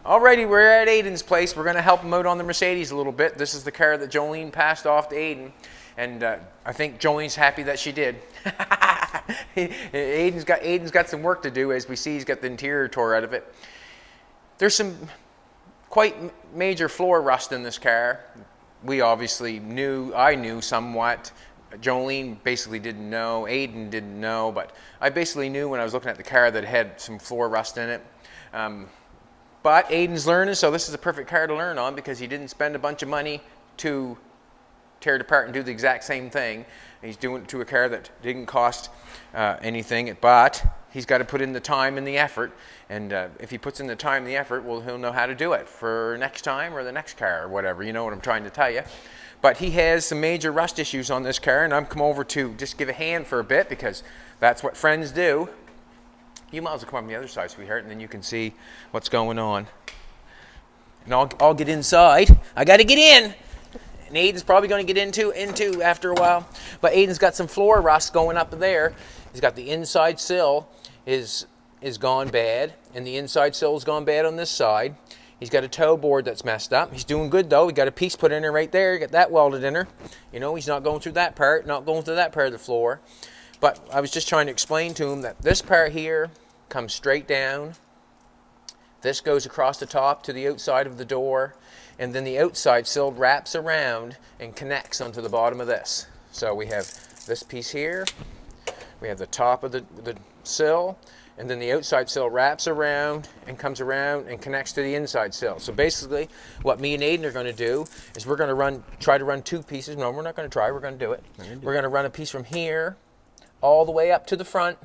Alrighty, we're at Aidyn's place. We're going to help him out on the Mercedes a little bit. This is the car that Jolene passed off to Aidyn, and I think Jolene's happy that she did. Aidyn's got some work to do. As we see, he's got the interior tore out of it. There's some quite major floor rust in this car. We obviously knew, I knew somewhat. Jolene basically didn't know, Aidyn didn't know, but I basically knew when I was looking at the car that it had some floor rust in it. But Aidyn's learning, so this is a perfect car to learn on because he didn't spend a bunch of money to tear it apart and do the exact same thing. He's doing it to a car that didn't cost anything, but he's got to put in the time and the effort. And if he puts in the time and the effort, well, he'll know how to do it for next time or the next car or whatever. You know what I'm trying to tell you. But he has some major rust issues on this car, and I'm come over to just give a hand for a bit because that's what friends do. You might as well come on the other side, sweetheart, and then you can see what's going on. And I'll get inside. I got to get in. And Aidyn's probably going to get into after a while. But Aidyn's got some floor rust going up there. He's got the inside sill is gone bad, and the inside sill's gone bad on this side. He's got a toe board that's messed up. He's doing good though. He got a piece put in there right there. Got that welded in there. You know, he's not going through that part, not going through that part of the floor. But I was just trying to explain to him that this part here comes straight down. This goes across the top to the outside of the door, and then the outside sill wraps around and connects onto the bottom of this. So we have this piece here. We have the top of the sill, and then the outside sill wraps around and comes around and connects to the inside sill. So basically, what me and Aidyn are going to do is we're going to try to run two pieces. No, we're not going to try. We're going to do it. We're going to run a piece from here all the way up to the front.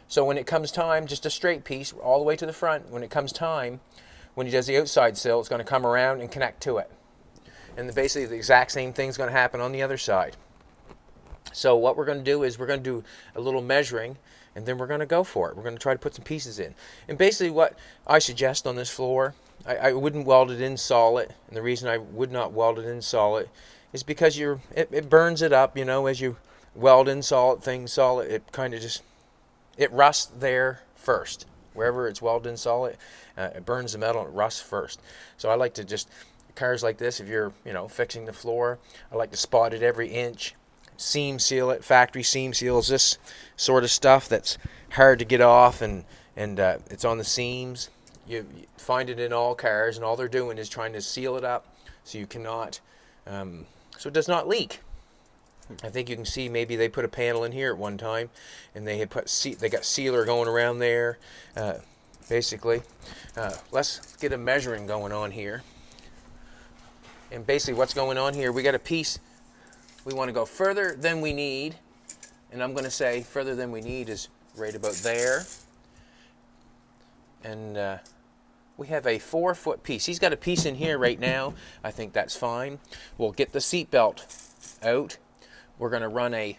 So when it comes time, just a straight piece all the way to the front. When it comes time, when he does the outside sill, it's going to come around and connect to it. And basically the exact same thing is going to happen on the other side. So what we're going to do is we're going to do a little measuring, and then we're going to go for it. We're going to try to put some pieces in. And basically what I suggest on this floor, I wouldn't weld it in solid. And the reason I would not weld it in solid is because it burns it up, you know, as you weld in solid, it kind of just, it rusts there first. Wherever it's welded in solid, it burns the metal and it rusts first. So I like to just, cars like this, if you're, you know, fixing the floor, I like to spot it every inch, seam seal it. Factory seam seals, this sort of stuff that's hard to get off, and it's on the seams. You find it in all cars, and all they're doing is trying to seal it up so you cannot, so it does not leak. I think you can see maybe they put a panel in here at one time, and they had they got sealer going around there. Basically, let's get a measuring going on here. And basically, what's going on here? We got a piece. We want to go further than we need, and I'm going to say further than we need is right about there. And we have a 4-foot piece. He's got a piece in here right now. I think that's fine. We'll get the seat belt out. We're going to run a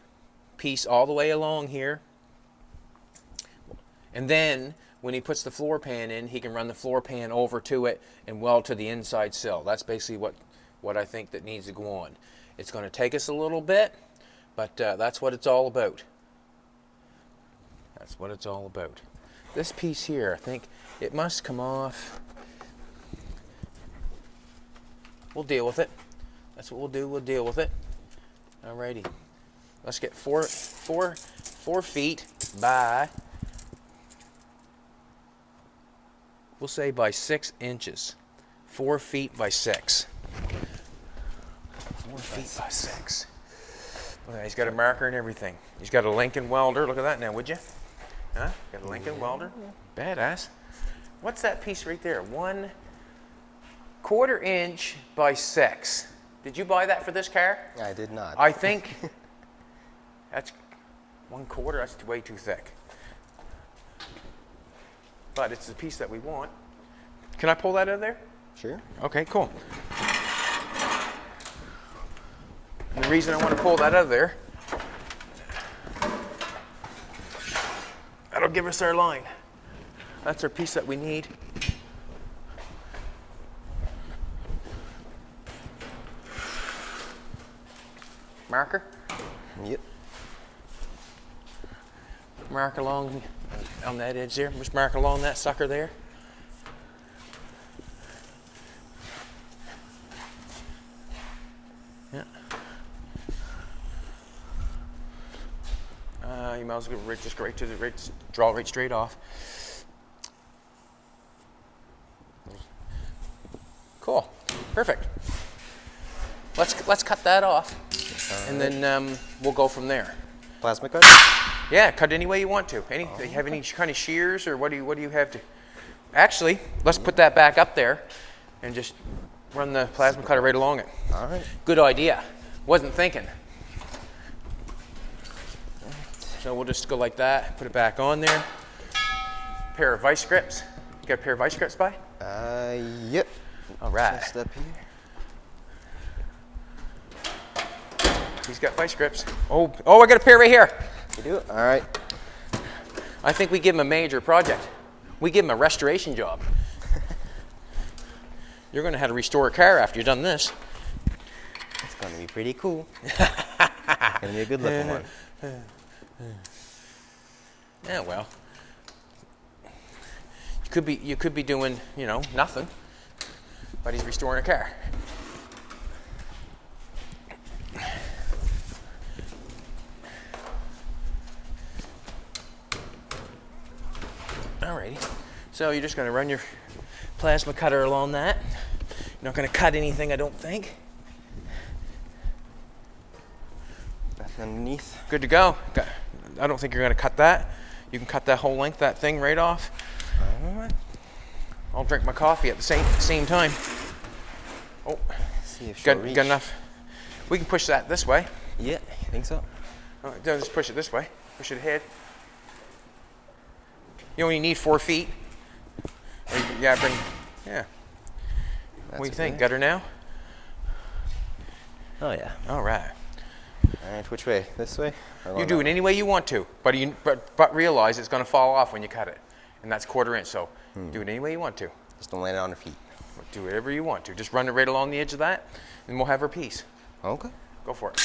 piece all the way along here. And then when he puts the floor pan in, he can run the floor pan over to it and weld to the inside sill. That's basically what I think that needs to go on. It's going to take us a little bit, but that's what it's all about. That's what it's all about. This piece here, I think it must come off. We'll deal with it. That's what we'll do. We'll deal with it. Alrighty, let's get four feet by, we'll say by 6 inches. 4 feet by 6. 4 feet by 6. Okay, he's got a marker and everything. He's got a Lincoln welder. Look at that now, would you? Huh? Got a Lincoln welder. Badass. What's that piece right there? 1/4 inch by 6. Did you buy that for this car? I did not. I think that's 1/4. That's way too thick. But it's the piece that we want. Can I pull that out of there? Sure. Okay, cool. And the reason I want to pull that out of there, that'll give us our line. That's our piece that we need. Marker? Yep. Mark along on that edge there. Just mark along that sucker there. might as well just go right to the draw it right straight off. Cool, perfect. Let's cut that off, and then we'll go from there. Plasma cut? Yeah, cut any way you want to. Do you have any kind of shears, or what do you have to? Actually, let's put that back up there, and just run the plasma cutter right along it. All right. Good idea. Wasn't thinking. So we'll just go like that. Put it back on there. Pair of vice grips. You got a pair of vice grips by? Yep. All right. Just up here. He's got vice grips. Oh, I got a pair right here. You do it? All right. I think we give him a major project. We give him a restoration job. You're going to have to restore a car after you've done this. It's going to be pretty cool. Going to be a good looking one. Yeah, well, you could be doing, nothing, but he's restoring a car. Alrighty, so you're just going to run your plasma cutter along that. You're not going to cut anything, I don't think. Nothing underneath. Good to go. I don't think you're going to cut that. You can cut that whole length, that thing right off. All right. I'll drink my coffee at the same time. Oh, See if got enough. We can push that this way. Yeah, I think so. Oh, just push it this way. Push it ahead. You only need 4 feet. Yeah. That's What do you think? Got her now? Oh yeah. All right. All right. Which way? This way? You do it any way you want to, but realize it's going to fall off when you cut it, and that's 1/4 inch. So do it any way you want to. Just don't land it on her feet. Do whatever you want to. Just run it right along the edge of that, and we'll have her piece. Okay. Go for it.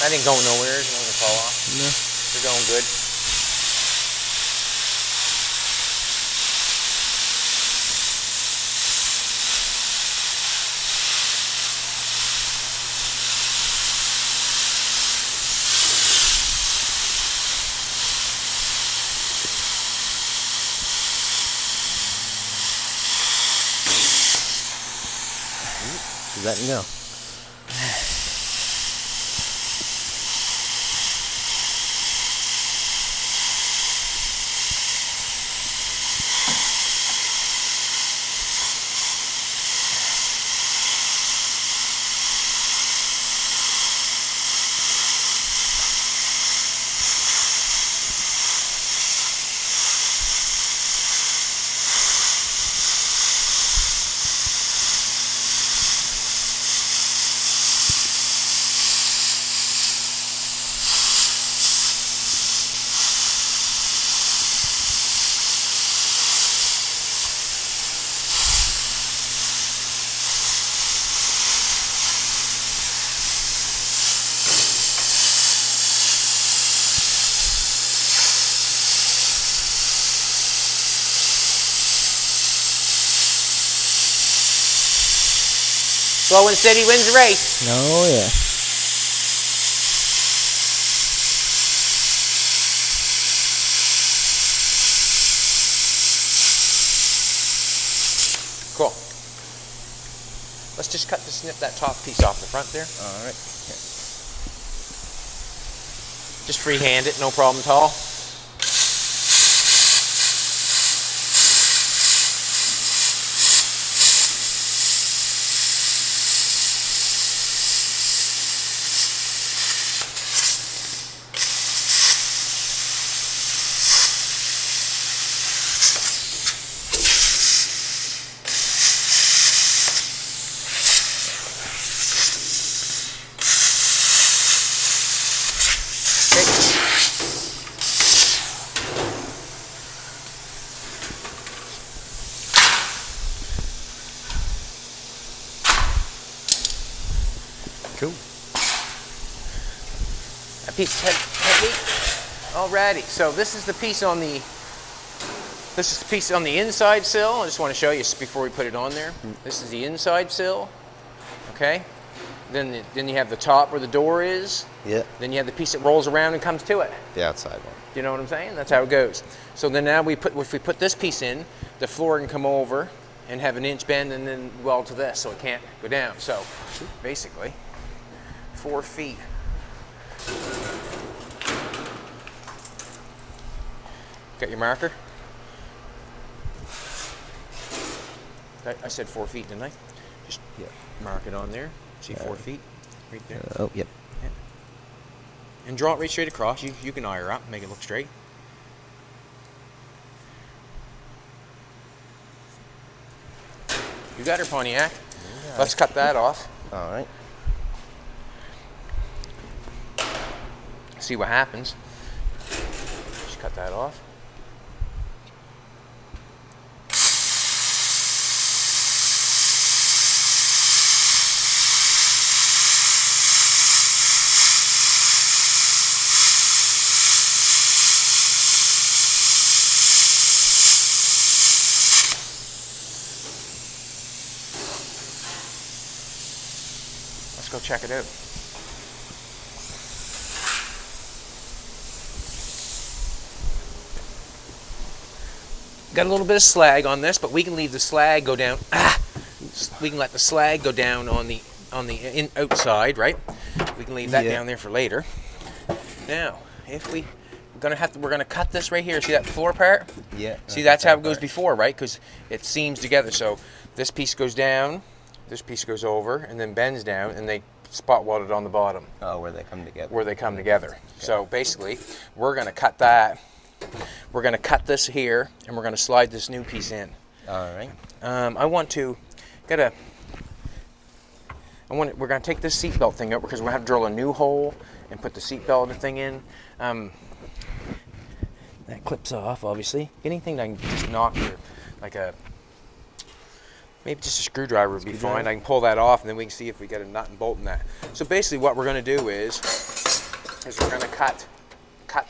That ain't going nowhere. It's not going to fall off. No. They're going good. Just let me go. Slow and steady wins the race. Oh yeah. Cool. Let's just snip that top piece off the front there. All right. Here. Just freehand it, no problem at all. Cool. That piece is heavy. Alrighty, so this is the piece on the inside sill. I just want to show you before we put it on there. This is the inside sill. Okay. Then you have the top where the door is. Yeah. Then you have the piece that rolls around and comes to it. The outside one. You know what I'm saying? That's how it goes. So then now if we put this piece in, the floor can come over and have an inch bend and then weld to this, so it can't go down. So basically, 4 feet. Got your marker? I said 4 feet, didn't I? Just mark it on there. See 4 feet? Right there. Oh, yep. Yeah. And draw it right straight across. You can eye her up and make it look straight. You got her, Pontiac. Yeah. Let's cut that off. All right. See what happens. Just cut that off. Let's go check it out. Got a little bit of slag on this, but we can leave the slag go down. We can let the slag go down on the outside, right? We can leave that down there for later. Now, if we're gonna cut this right here. See that floor part? Yeah. See, that's how it goes before, right? Because it seams together. So this piece goes down, this piece goes over, and then bends down, and they spot welded on the bottom. Oh, where they come together. Where they come together. Okay. So basically, we're gonna cut that. We're going to cut this here, and we're going to slide this new piece in. All right. We're going to take this seatbelt thing out because we're going to have to drill a new hole and put the seatbelt thing in. That clips off, obviously. Anything that I can just knock here, maybe just a screwdriver would be fine. I can pull that off, and then we can see if we get a nut and bolt in that. So basically, what we're going to do is we're going to cut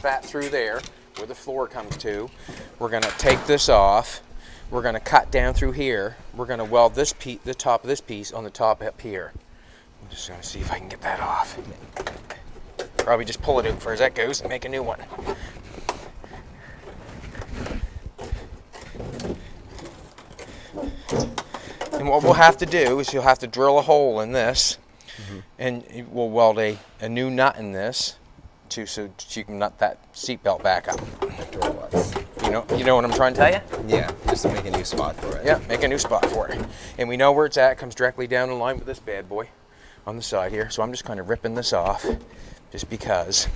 that through there, where the floor comes to. We're going to take this off. We're going to cut down through here. We're going to weld this the top of this piece on the top up here. I'm just going to see if I can get that off. Probably just pull it out for as that goes and make a new one. And what we'll have to do is you'll have to drill a hole in this, and we'll weld a new nut in this, so you can nut that seatbelt back up. You know what I'm trying to tell you? Yeah, just to make a new spot for it. Yeah, make a new spot for it. And we know where it's at. It comes directly down in line with this bad boy on the side here. So I'm just kind of ripping this off just because.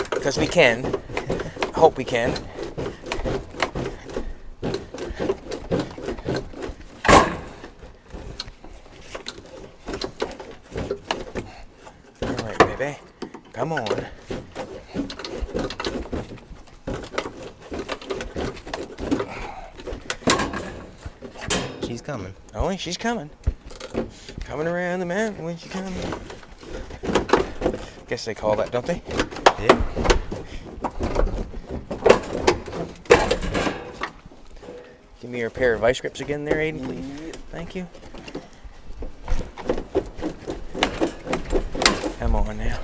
Because we can. I hope we can. Come on. She's coming. Oh, she's coming. Coming around the mountain when she comes. Guess they call that, don't they? Yeah. Give me your pair of vice grips again there, Aidyn, please. Thank you. Come on now.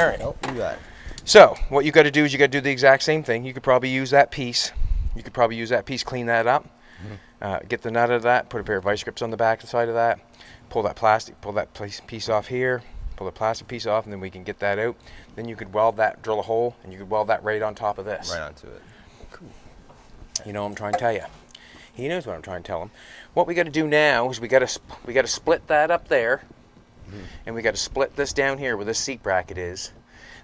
All right. Nope, you got it. So what you got to do is you got to do the exact same thing. You could probably use that piece. Clean that up. Get the nut out of that. Put a pair of vice grips on the back side of that. Pull that piece off here. Pull the plastic piece off, and then we can get that out. Then you could weld that, drill a hole, and you could weld that right on top of this. Right onto it. Cool. You know what I'm trying to tell you. He knows what I'm trying to tell him. What we got to do now is we got to split that up there, and we got to split this down here where this seat bracket is.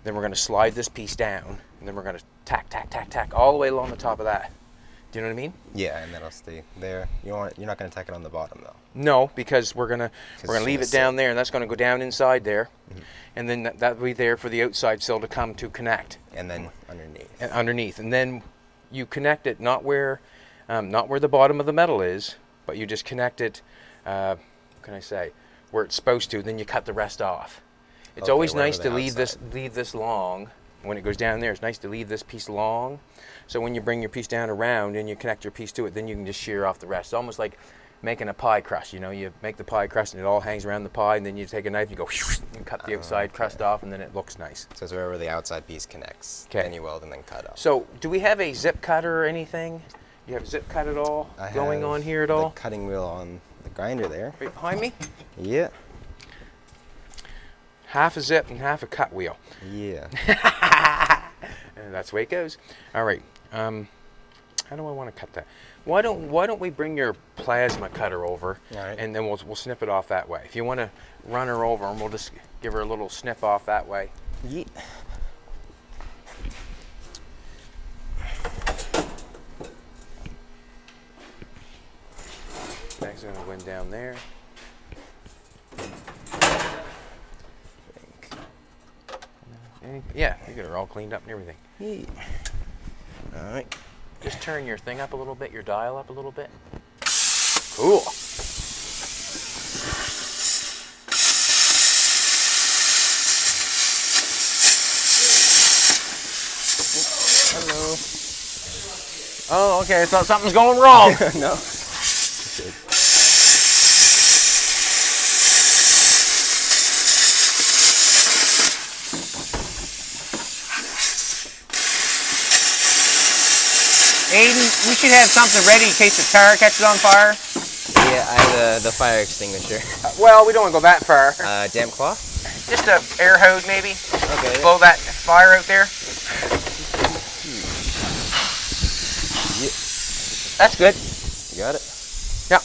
Then we're going to slide this piece down, and then we're going to tack all the way along the top of that. Do you know what I mean? Yeah, and that'll stay there. You're not going to tack it on the bottom though. No, because we're gonna leave it down there, and that's going to go down inside there, and then that'll be there for the outside sill to come to connect. And then underneath. And then you connect it not where the bottom of the metal is, but you just connect it. What can I say? Where it's supposed to. Then you cut the rest off. It's always nice to leave this long. When it goes down there, it's nice to leave this piece long. So when you bring your piece down around and you connect your piece to it, then you can just shear off the rest. It's almost like making a pie crust. You know, you make the pie crust and it all hangs around the pie, and then you take a knife and you go and cut the outside crust off, and then it looks nice. So it's wherever the outside piece connects. Okay. Then you weld and then cut off. So do we have a zip cutter or anything? You have zip cut at all going on here at all? The cutting wheel on the grinder there. Right behind me? Yeah. Half a zip and half a cut wheel. Yeah. And that's the way it goes. All right. How do I want to cut that? Why don't we bring your plasma cutter over, all right, and then we'll snip it off that way. If you want to run her over, and we'll just give her a little snip off that way. Yeah. Next, I'm going to go in down there. Yeah, you got her all cleaned up and everything. Yeah. All right. Just turn your thing up a little bit, your dial up a little bit. Cool. Hello. Oh, okay. I thought something's going wrong. No. Aidyn, we should have something ready in case the car catches on fire. Yeah, I have the fire extinguisher. Well, we don't want to go that far. Damp cloth? Just a air hose, maybe. Okay. Blow that fire out there. Yeah. That's good. You got it? Yeah.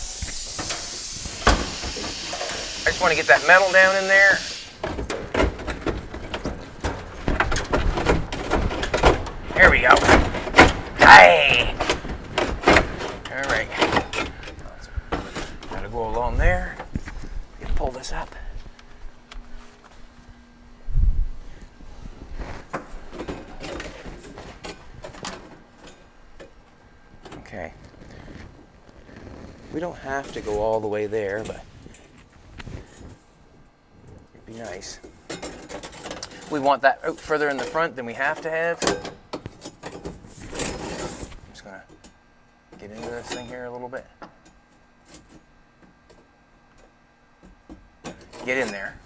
I just want to get that metal down in there. There we go. Hey! All right. Gotta go along there. Pull this up. Okay. We don't have to go all the way there, but it'd be nice. We want that out further in the front than we have to have. Get into this thing here a little bit. Get in there.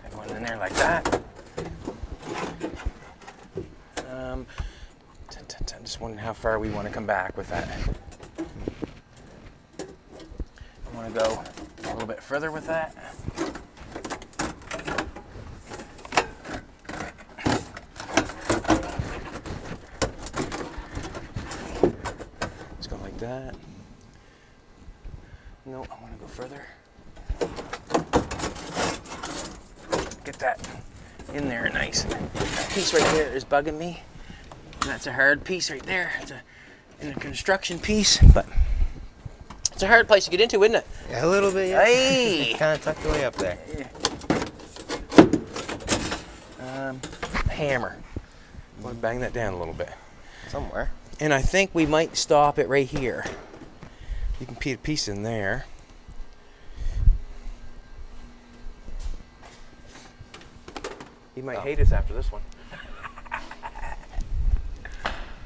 Have one in there like that. Just wondering how far we want to come back with that. I want to go a little bit further with that. Let's go like that. No, I want to go further. Get that in there nice. That piece right there is bugging me. That's a hard piece right there. It's a construction piece, but it's a hard place to get into, isn't it? Yeah, a little bit, yeah. Hey! Kind of tucked away up there. Hammer. I'm going to bang that down a little bit. Somewhere. And I think we might stop it right here. You can put a piece in there. He might hate us after this one.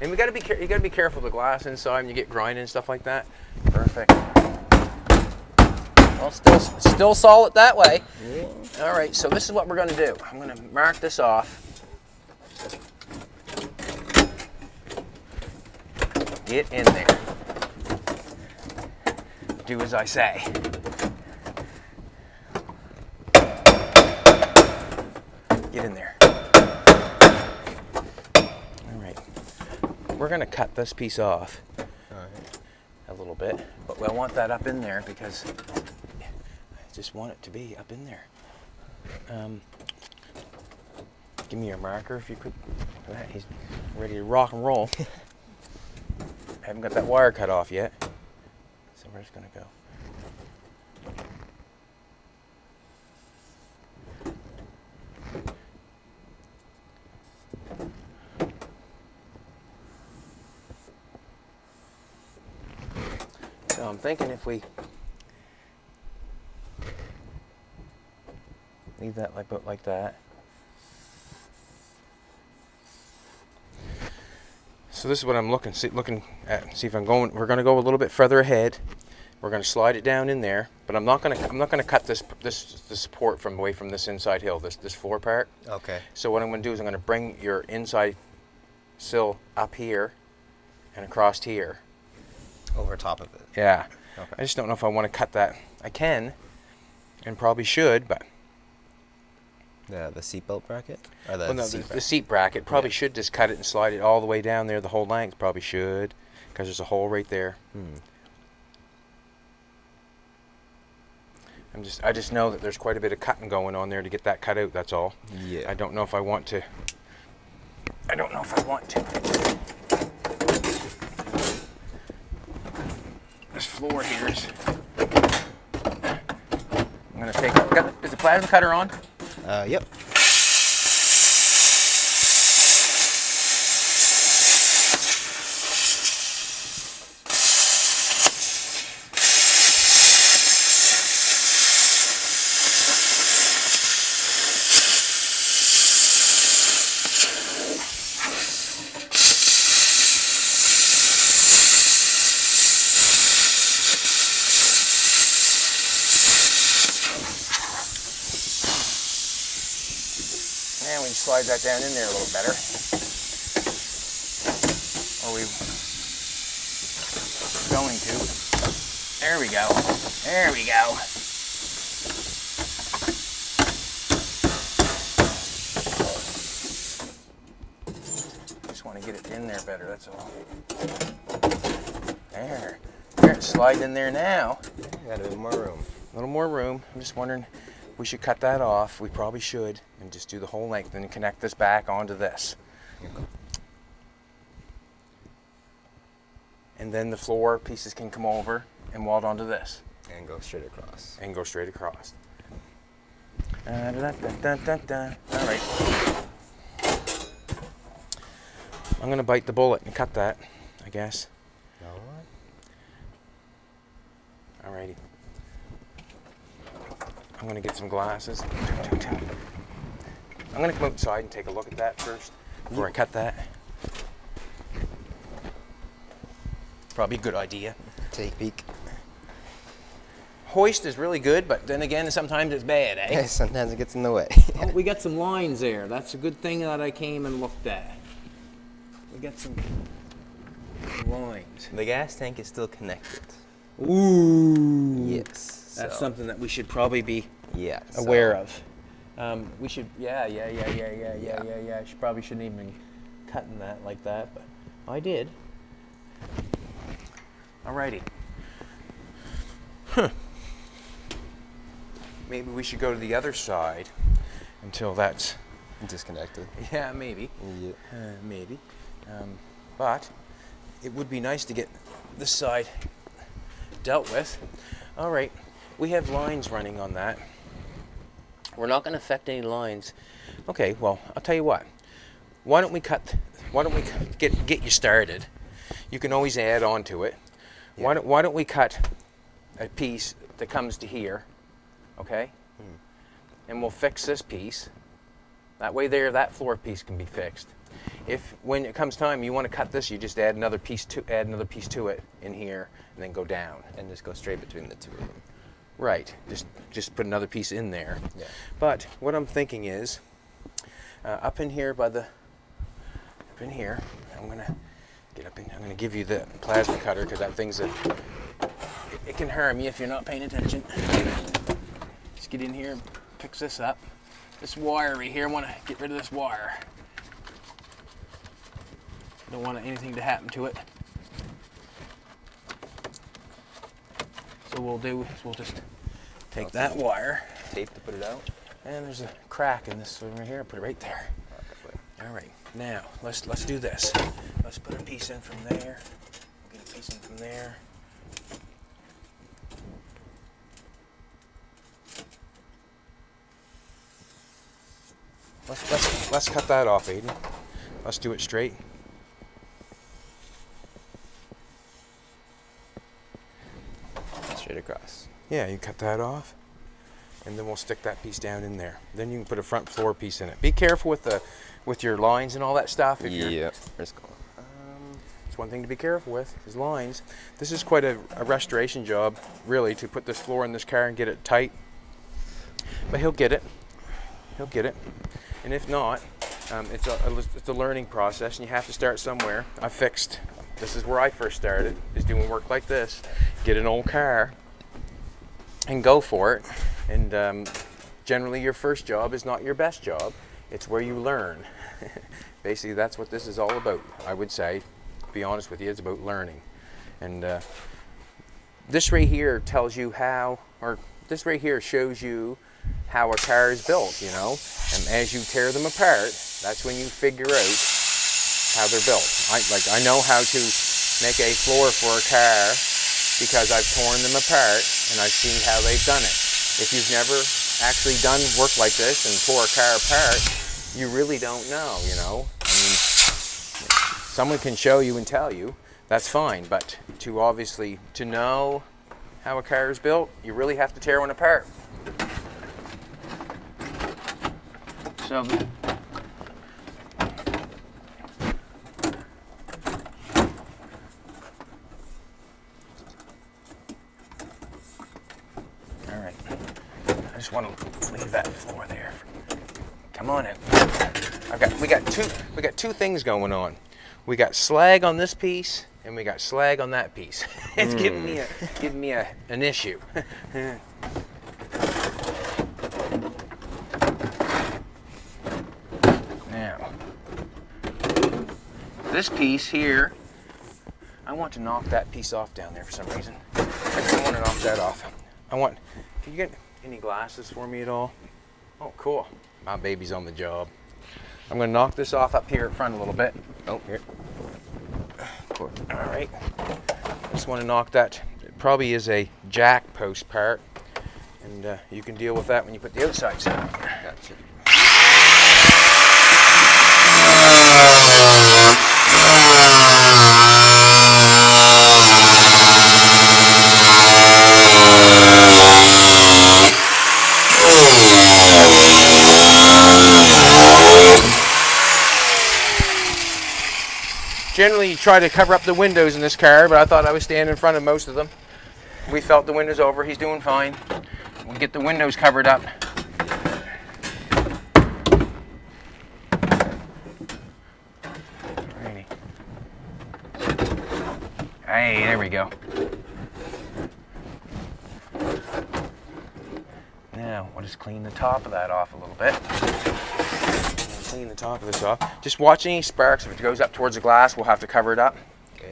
And you got to be careful of the glass inside when you get grinding and stuff like that. Perfect. Well, still solid that way. Yeah. All right, so this is what we're going to do. I'm going to mark this off. Get in there. Do as I say. Get in there. All right. We're going to cut this piece off a little bit, but I want that up in there because I just want it to be up in there. Give me your marker if you could. He's ready to rock and roll. I haven't got that wire cut off yet, so we're just going to go. So I'm thinking if we leave that like that. So this is what I'm looking at. See if I'm going. We're going to go a little bit further ahead. We're going to slide it down in there, but I'm not going to cut the support from away from this inside hill, this floor part. Okay. So what I'm going to do is I'm going to bring your inside sill up here and across here. Over top of it. Yeah. Okay. I just don't know if I want to cut that. I can, and probably should, but. The seatbelt bracket? Or Well, no, the seat bracket. Probably should just cut it and slide it all the way down there, the whole length. Probably should, because there's a hole right there. I just know that there's quite a bit of cutting going on there to get that cut out, that's all. Yeah. I don't know if I want to. This floor here is. I'm going to take. Is the plasma cutter on? Yep. And we can slide that down in there a little better. Or we going to. There we go. There we go. Just want to get it in there better, that's all. There. There, it's sliding in there now. Got a bit more room. A little more room. I'm just wondering, we should cut that off. We probably should, and just do the whole length and connect this back onto this. Okay. And then the floor pieces can come over and weld onto this. And go straight across. And go straight across. All right. I'm going to bite the bullet and cut that, I guess. All right. Alrighty. I'm going to get some glasses. I'm going to come outside and take a look at that first before I cut that. Probably a good idea. Take a peek. Hoist is really good, but then again, sometimes it's bad, eh? Yeah, sometimes it gets in the way. Oh, we got some lines there. That's a good thing that I came and looked at. We got some lines. The gas tank is still connected. Ooh. Yes. That's something that we should probably be Yeah. aware of. We should, yeah. Probably shouldn't even been cutting that like that, but I did. Alrighty. Maybe we should go to the other side until that's Disconnected. Yeah, maybe. Yeah. Maybe. But it would be nice to get this side dealt with. All right, we have lines running on that. We're not going to affect any lines. Okay, well, I'll tell you what. Why don't we get you started? You can always add on to it. Yeah. Why don't we cut a piece that comes to here, okay? And we'll fix this piece. That way there, that floor piece can be fixed. If when it comes time you want to cut this, you just add another piece to it in here, and then go down. And just go straight between the two of them. Right. Just put another piece in there. Yeah. But what I'm thinking is, up in here, I'm gonna get up in. I'm gonna give you the plasma cutter, because that thing's it can harm you if you're not paying attention. Just get in here and fix this up. This wire right here, I want to get rid of this wire. Don't want anything to happen to it. So what we'll do is we'll just take that wire. Tape to put it out. And there's a crack in this one right here. Put it right there. All right. Now let's do this. Let's put a piece in from there. Get a piece in from there. Let's cut that off, Aidyn. Let's do it straight. Straight across. Yeah, you cut that off, and then we'll stick that piece down in there. Then you can put a front floor piece in it. Be careful with your lines and all that stuff. Yeah. It's one thing to be careful with is lines. This is quite a restoration job, really, to put this floor in this car and get it tight. But he'll get it. He'll get it. And if not, it's a learning process, and you have to start somewhere. This is where I first started, is doing work like this. Get an old car and go for it. And generally your first job is not your best job. It's where you learn. Basically, that's what this is all about, I would say. To be honest with you, it's about learning. And this right here tells you how, or this right here shows you how a car is built, you know. And as you tear them apart, that's when you figure out how they're built. I know how to make a floor for a car because I've torn them apart and I've seen how they've done it. If you've never actually done work like this and tore a car apart, you really don't know, you know. I mean, someone can show you and tell you, that's fine, but to know how a car is built, you really have to tear one apart. So, all right. I just want to leave that floor there. Come on in. We got two things going on. We got slag on this piece, and we got slag on that piece. It's giving me an issue. Now, this piece here, I want to knock that piece off down there for some reason. I want to knock that off. Can you get any glasses for me at all? Oh, cool. My baby's on the job. I'm going to knock this off up here in front a little bit. Oh, here. Cool. All right. Just want to knock that. It probably is a jack post part, and you can deal with that when you put the outsides on. Gotcha. Generally, you try to cover up the windows in this car, but I thought I was standing in front of most of them. We felt the windows over. He's doing fine. We'll get the windows covered up. Alrighty. Hey, there we go. Now, we'll just clean the top of that off a little bit. Clean the top of this off. Just watch any sparks. If it goes up towards the glass, we'll have to cover it up. Okay.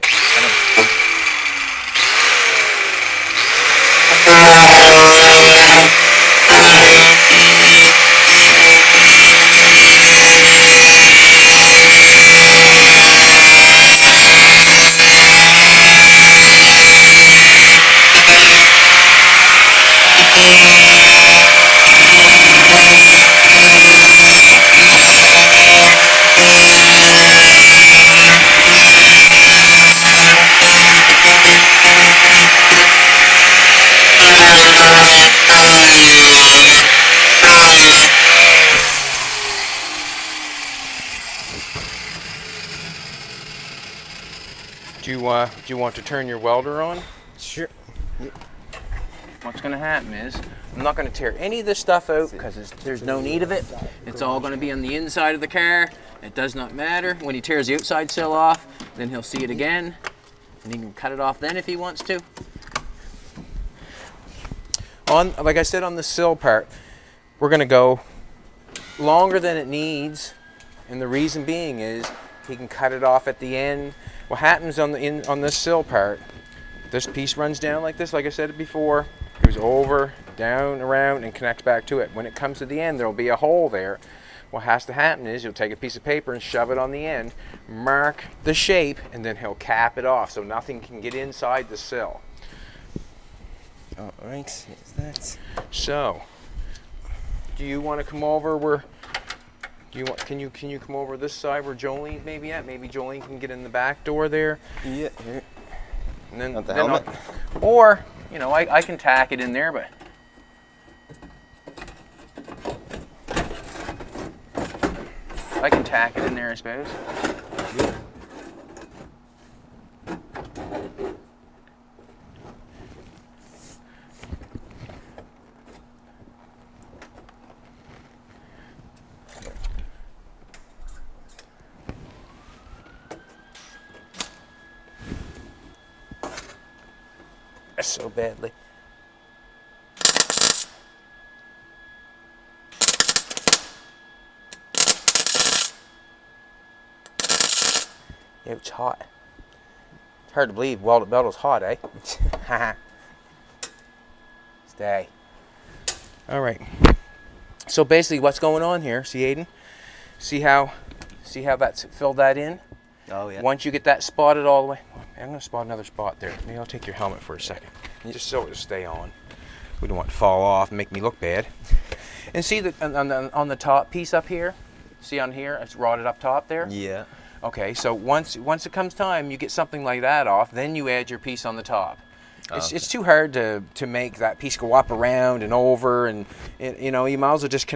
you want to turn your welder on? Sure. What's going to happen is I'm not going to tear any of this stuff out because there's no need of it. It's all going to be on the inside of the car. It does not matter. When he tears the outside sill off, then he'll see it again, and he can cut it off then if he wants to. Like I said, on the sill part, we're going to go longer than it needs, and the reason being is he can cut it off at the end. What happens on this sill part, this piece runs down like this, like I said before, goes over, down, around, and connects back to it. When it comes to the end, there'll be a hole there. What has to happen is you'll take a piece of paper and shove it on the end, mark the shape, and then he'll cap it off so nothing can get inside the sill. All right, here's that. So, do you want to come over where? Can you come over this side where Jolene's maybe at? Maybe Jolene can get in the back door there. Yeah. Here. And then Not the helmet. Or I can tack it in there, but. I can tack it in there, I suppose. Yeah. So badly. It's hot. It's hard to believe welded metal's hot, eh? Stay. All right. So basically, what's going on here? See, Aidyn? See how that's filled that in? Oh yeah. Once you get that spotted all the way, I'm going to spot another spot there. Maybe I'll take your helmet for a second, just so it'll stay on. We don't want it to fall off and make me look bad. And see that on the top piece up here, see on here, it's rotted up top there? Yeah. Okay, so once it comes time, you get something like that off, then you add your piece on the top. It's too hard to make that piece go up around and over, and you might as well just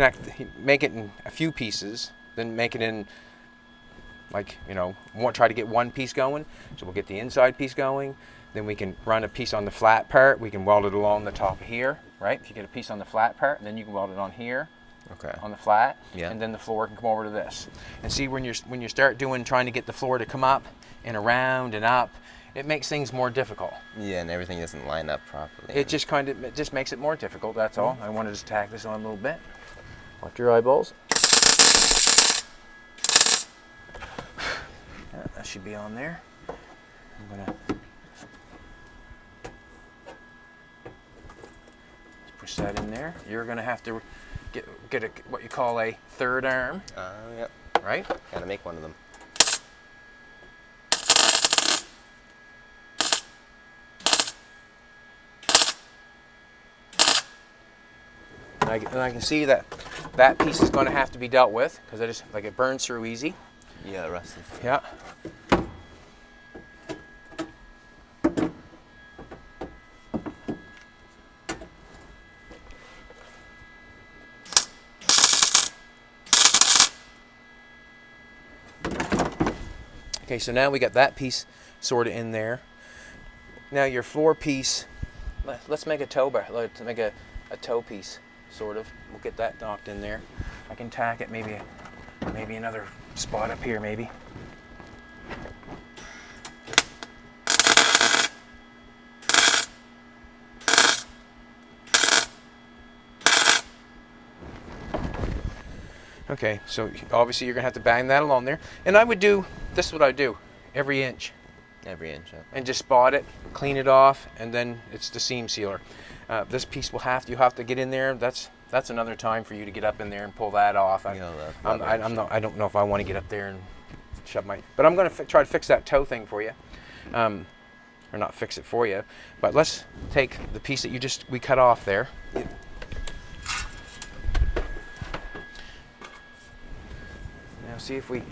make it in a few pieces, then make it in try to get one piece going. So we'll get the inside piece going, then we can run a piece on the flat part. We can weld it along the top here, right? If you get a piece on the flat part, then you can weld it on here. Okay. On the flat, yeah. And then the floor can come over to this. And see, when you start trying to get the floor to come up and around and up, it makes things more difficult. Yeah, and everything doesn't line up properly. It just makes it more difficult. That's all. I wanted to tack this on a little bit. Watch your eyeballs. That should be on there. I'm gonna push that in there. You're gonna have to get what you call a third arm. Yep. Right? Gotta make one of them. And I can see that piece is going to have to be dealt with because it burns through easy. Yeah, rusted. Yeah. Okay, so now we got that piece sort of in there. Now your floor piece, let's make a toe bar. Let's make a toe piece, sort of. We'll get that knocked in there. I can tack it maybe another spot up here, maybe. Okay, so obviously you're gonna have to bang that along there. And this is what I do, every inch. Every inch. Okay. And just spot it, clean it off, and then it's the seam sealer. This piece you have to get in there. That's another time for you to get up in there and pull that off. I don't know if I want to get up there and shove but I'm going to try to fix that toe thing for you, or not fix it for you. But let's take the piece that we cut off there. Yep. Now see if we.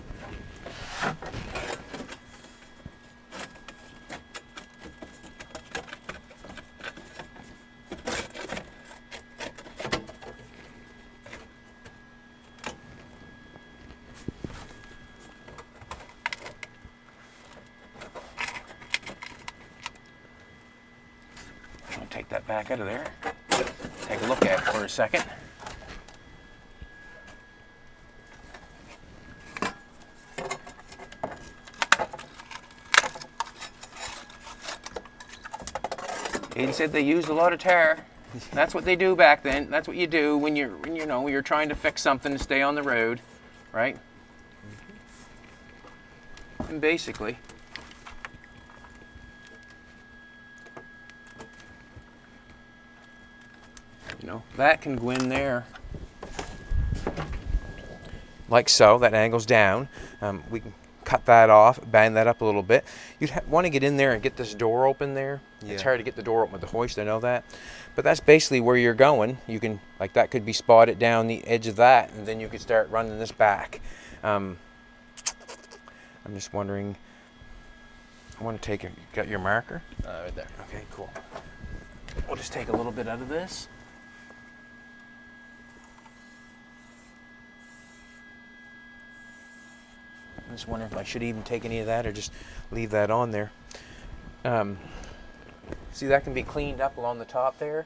that back out of there. Take a look at it for a second. Aidyn said they used a lot of tar. That's what they do back then. That's what you do when you're trying to fix something to stay on the road, right? And basically, that can go in there like so. That angles down. We can cut that off, bend that up a little bit. You'd want to get in there and get this door open there. Yeah. It's hard to get the door open with the hoist, I know that. But that's basically where you're going. You can, like, that could be spotted down the edge of that, and then you could start running this back. I'm just wondering, I want to take you got your marker? Right there. Okay, cool. We'll just take a little bit out of this. I'm just wondering if I should even take any of that or just leave that on there. See, that can be cleaned up along the top there,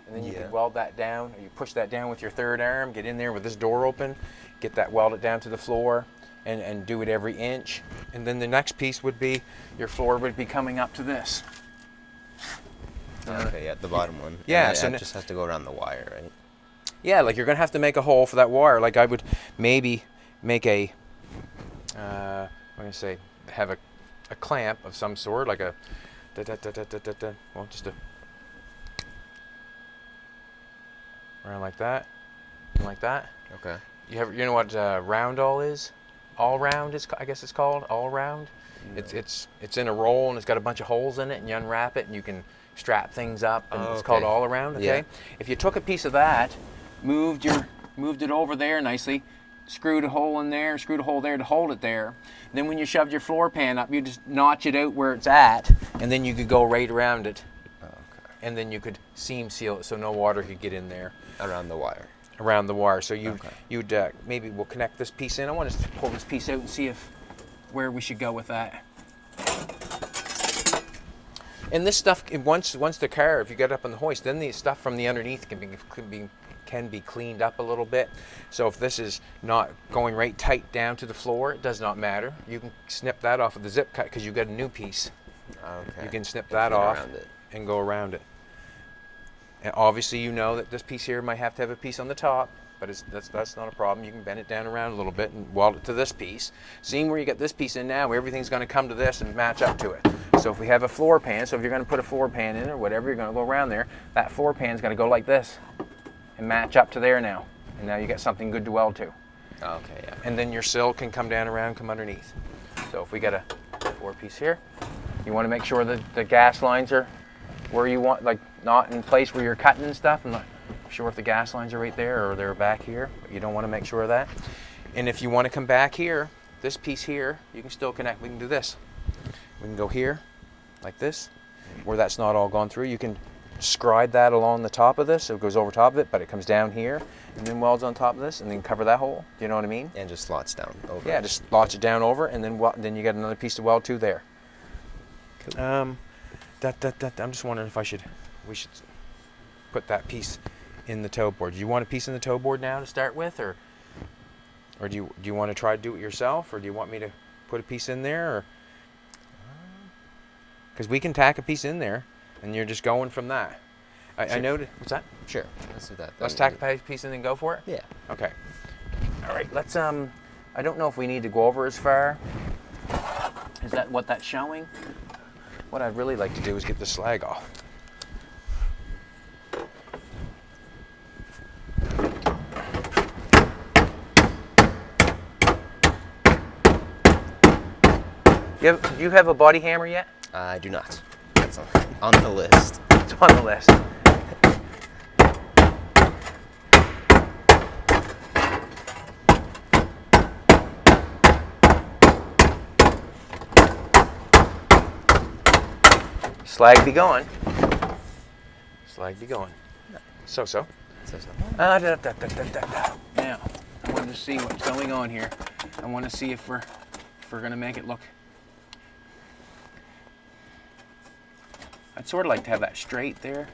and then you can weld that down, or you push that down with your third arm, get in there with this door open, get that welded down to the floor, and do it every inch. And then the next piece would be, your floor would be coming up to this. Okay, yeah, the bottom one. Yeah, and so that just has to go around the wire, right? Yeah, like you're going to have to make a hole for that wire. Like I would maybe make a, I'm going to say, have a clamp of some sort, like a, well, just a, around like that, and like that. Okay. You know what round all is? All round is, I guess it's called, all round. No. It's in a roll and it's got a bunch of holes in it, and you unwrap it and you can strap things up, and it's called all around. Okay. Yeah. If you took a piece of that, moved it over there nicely, screwed a hole in there, screwed a hole there to hold it there. Then when you shoved your floor pan up, you just notch it out where it's at, and then you could go right around it. Okay. And then you could seam seal it so no water could get in there. Around the wire. Around the wire. So you'd maybe we'll connect this piece in. I want to pull this piece out and see where we should go with that. And this stuff, once the car, if you get up on the hoist, then the stuff from the underneath can be cleaned up a little bit. So if this is not going right tight down to the floor, it does not matter. You can snip that off with the zip cut because you've got a new piece. Okay. You can snip that off and go around it. And obviously you know that this piece here might have to have a piece on the top, but that's not a problem. You can bend it down around a little bit and weld it to this piece. Seeing where you get this piece in now, everything's going to come to this and match up to it. So if we have a floor pan, so if you're going to put a floor pan in or whatever, you're going to go around there, that floor pan's going to go like this and match up to there now. And now you got something good to weld to. Okay, yeah. And then your sill can come down around, come underneath. So if we got a floor piece here, you want to make sure that the gas lines are where you want, like not in place where you're cutting and stuff. I'm not sure if the gas lines are right there or they're back here, but you don't want to make sure of that. And if you want to come back here, this piece here, you can still connect. We can do this. We can go here, like this, where that's not all gone through. You can scribe that along the top of this, so it goes over top of it, but it comes down here and then welds on top of this, and then cover that hole. Do you know what I mean? And just slots down over. Yeah, just slots it down over, and then you got another piece to weld to there. Cool. I'm just wondering if we should put that piece in the toe board. Do you want a piece in the toe board now to start with, or do you want to try to do it yourself, or do you want me to put a piece in there, or because we can tack a piece in there, and you're just going from that. I noted. What's that? Sure. Let's do that. Let's tack a piece in and go for it? Yeah. Okay. All right. Let's, I don't know if we need to go over as far. Is that what that's showing? What I'd really like to do is get the slag off. Do you have a body hammer yet? I do not. That's on the list. It's on the list. Slag be going. Slag be going. So-so. Now, I wanted to see what's going on here. I want to see if we're going to make it look. I'd sort of like to have that straight there.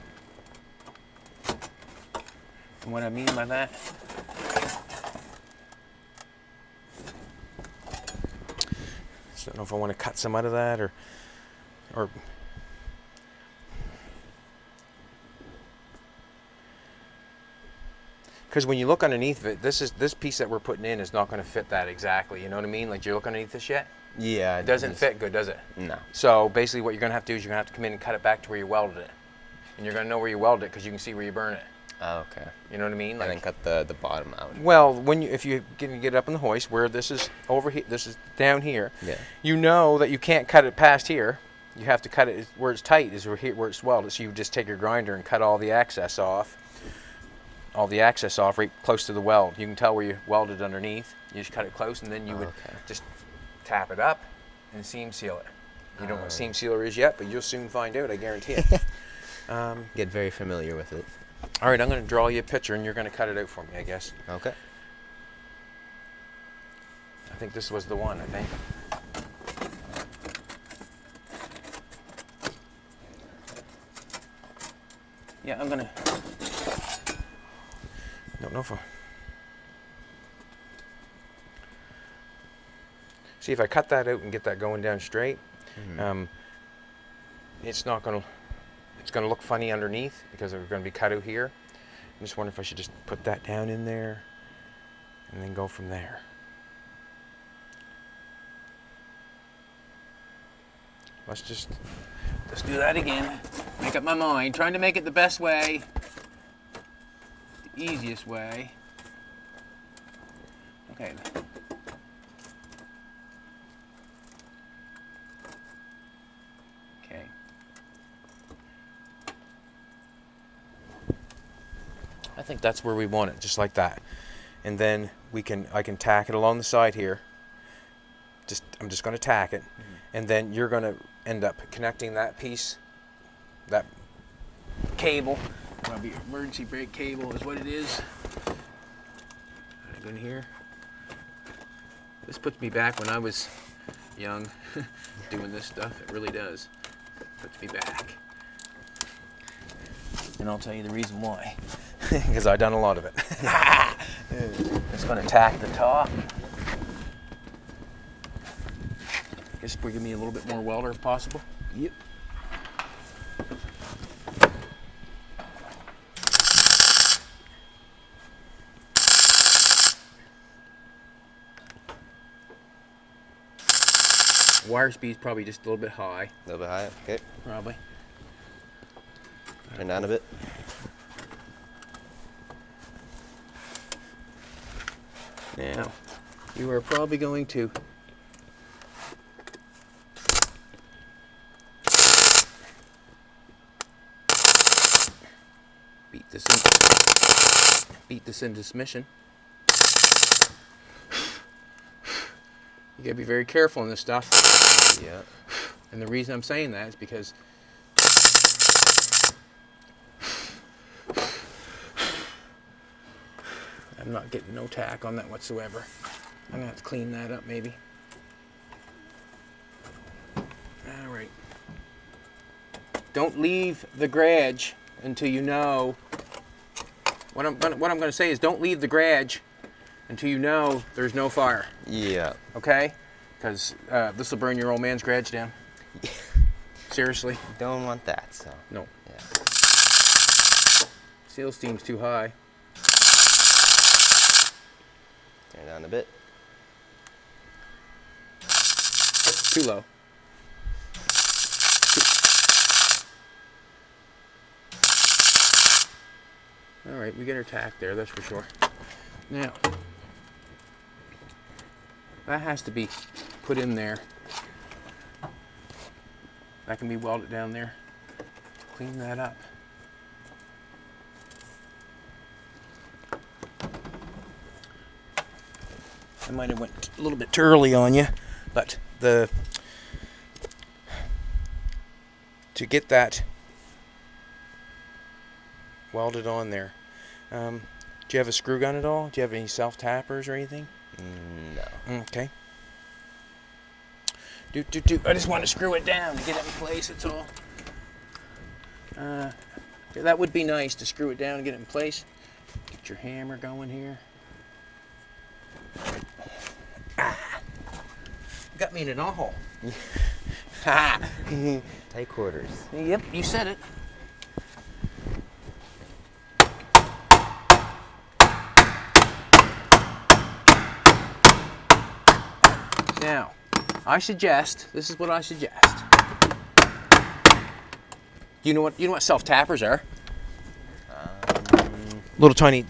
And what I mean by that, I don't know if I want to cut some out of that or because when you look underneath it, this piece that we're putting in is not going to fit that exactly. You know what I mean? Like, do you look underneath this yet? Yeah. It doesn't fit good, does it? No. So basically what you're going to have to do is you're going to have to come in and cut it back to where you welded it. And you're going to know where you welded it because you can see where you burn it. Oh, okay. You know what I mean? Like, And then cut the bottom out. well, if you get up in the hoist where this is over here, this is down here. Yeah. You know that you can't cut it past here. You have to cut it where it's tight, is where it's welded. So you just take your grinder and cut all the excess off. Right close to the weld. You can tell where you welded underneath. You just cut it close, and then you would just tap it up and seam seal it. You don't know what seam sealer is yet, but you'll soon find out, I guarantee it. Get very familiar with it. All right, I'm going to draw you a picture, and you're going to cut it out for me, I guess. Okay. I think this was the one, I think. Yeah, I'm going to... Don't know if I... See, if I cut that out and get that going down straight, it's not going to... It's going to look funny underneath because they're going to be cut out here. I just wonder if I should just put that down in there and then go from there. Let's do that again. Make up my mind. Trying to make it the best way. The easiest way. Okay. Okay. I think that's where we want it, just like that. And then I can tack it along the side here. I'm just going to tack it, and then you're going to end up connecting that piece, that cable. Probably emergency brake cable is what it is. Go in here. This puts me back when I was young, doing this stuff. It really does. Puts me back. And I'll tell you the reason why. Because I've done a lot of it. Just going to tack the top. Just give me a little bit more welder if possible. Yep. Wire speed's probably just a little bit high. A little bit high, okay. Probably. Turn down a bit. Now, you are probably going to beat this into submission. You gotta be very careful in this stuff. Yeah. And the reason I'm saying that is because I'm not getting no tack on that whatsoever. I'm gonna have to clean that up maybe. All right. Don't leave the garage until you know. What I'm gonna say is don't leave the garage until you know there's no fire. Yeah. Okay? Because this will burn your old man's garage down. Seriously. Don't want that, so. No. Yeah. Seal steam's too high. Turn it down a bit. Too low. All right, we get our tack there, that's for sure. Now, that has to be put in there. That can be welded down there. Clean that up. I might have went a little bit too early on you, but to get that welded on there. Do you have a screw gun at all? Do you have any self-tappers or anything? No. Okay. I just want to screw it down to get it in place, that's all. That would be nice to screw it down and get it in place. Get your hammer going here. Got me in an all. Tight quarters. Yep, you said it. Now, this is what I suggest. You know what self-tappers are? Little tiny, get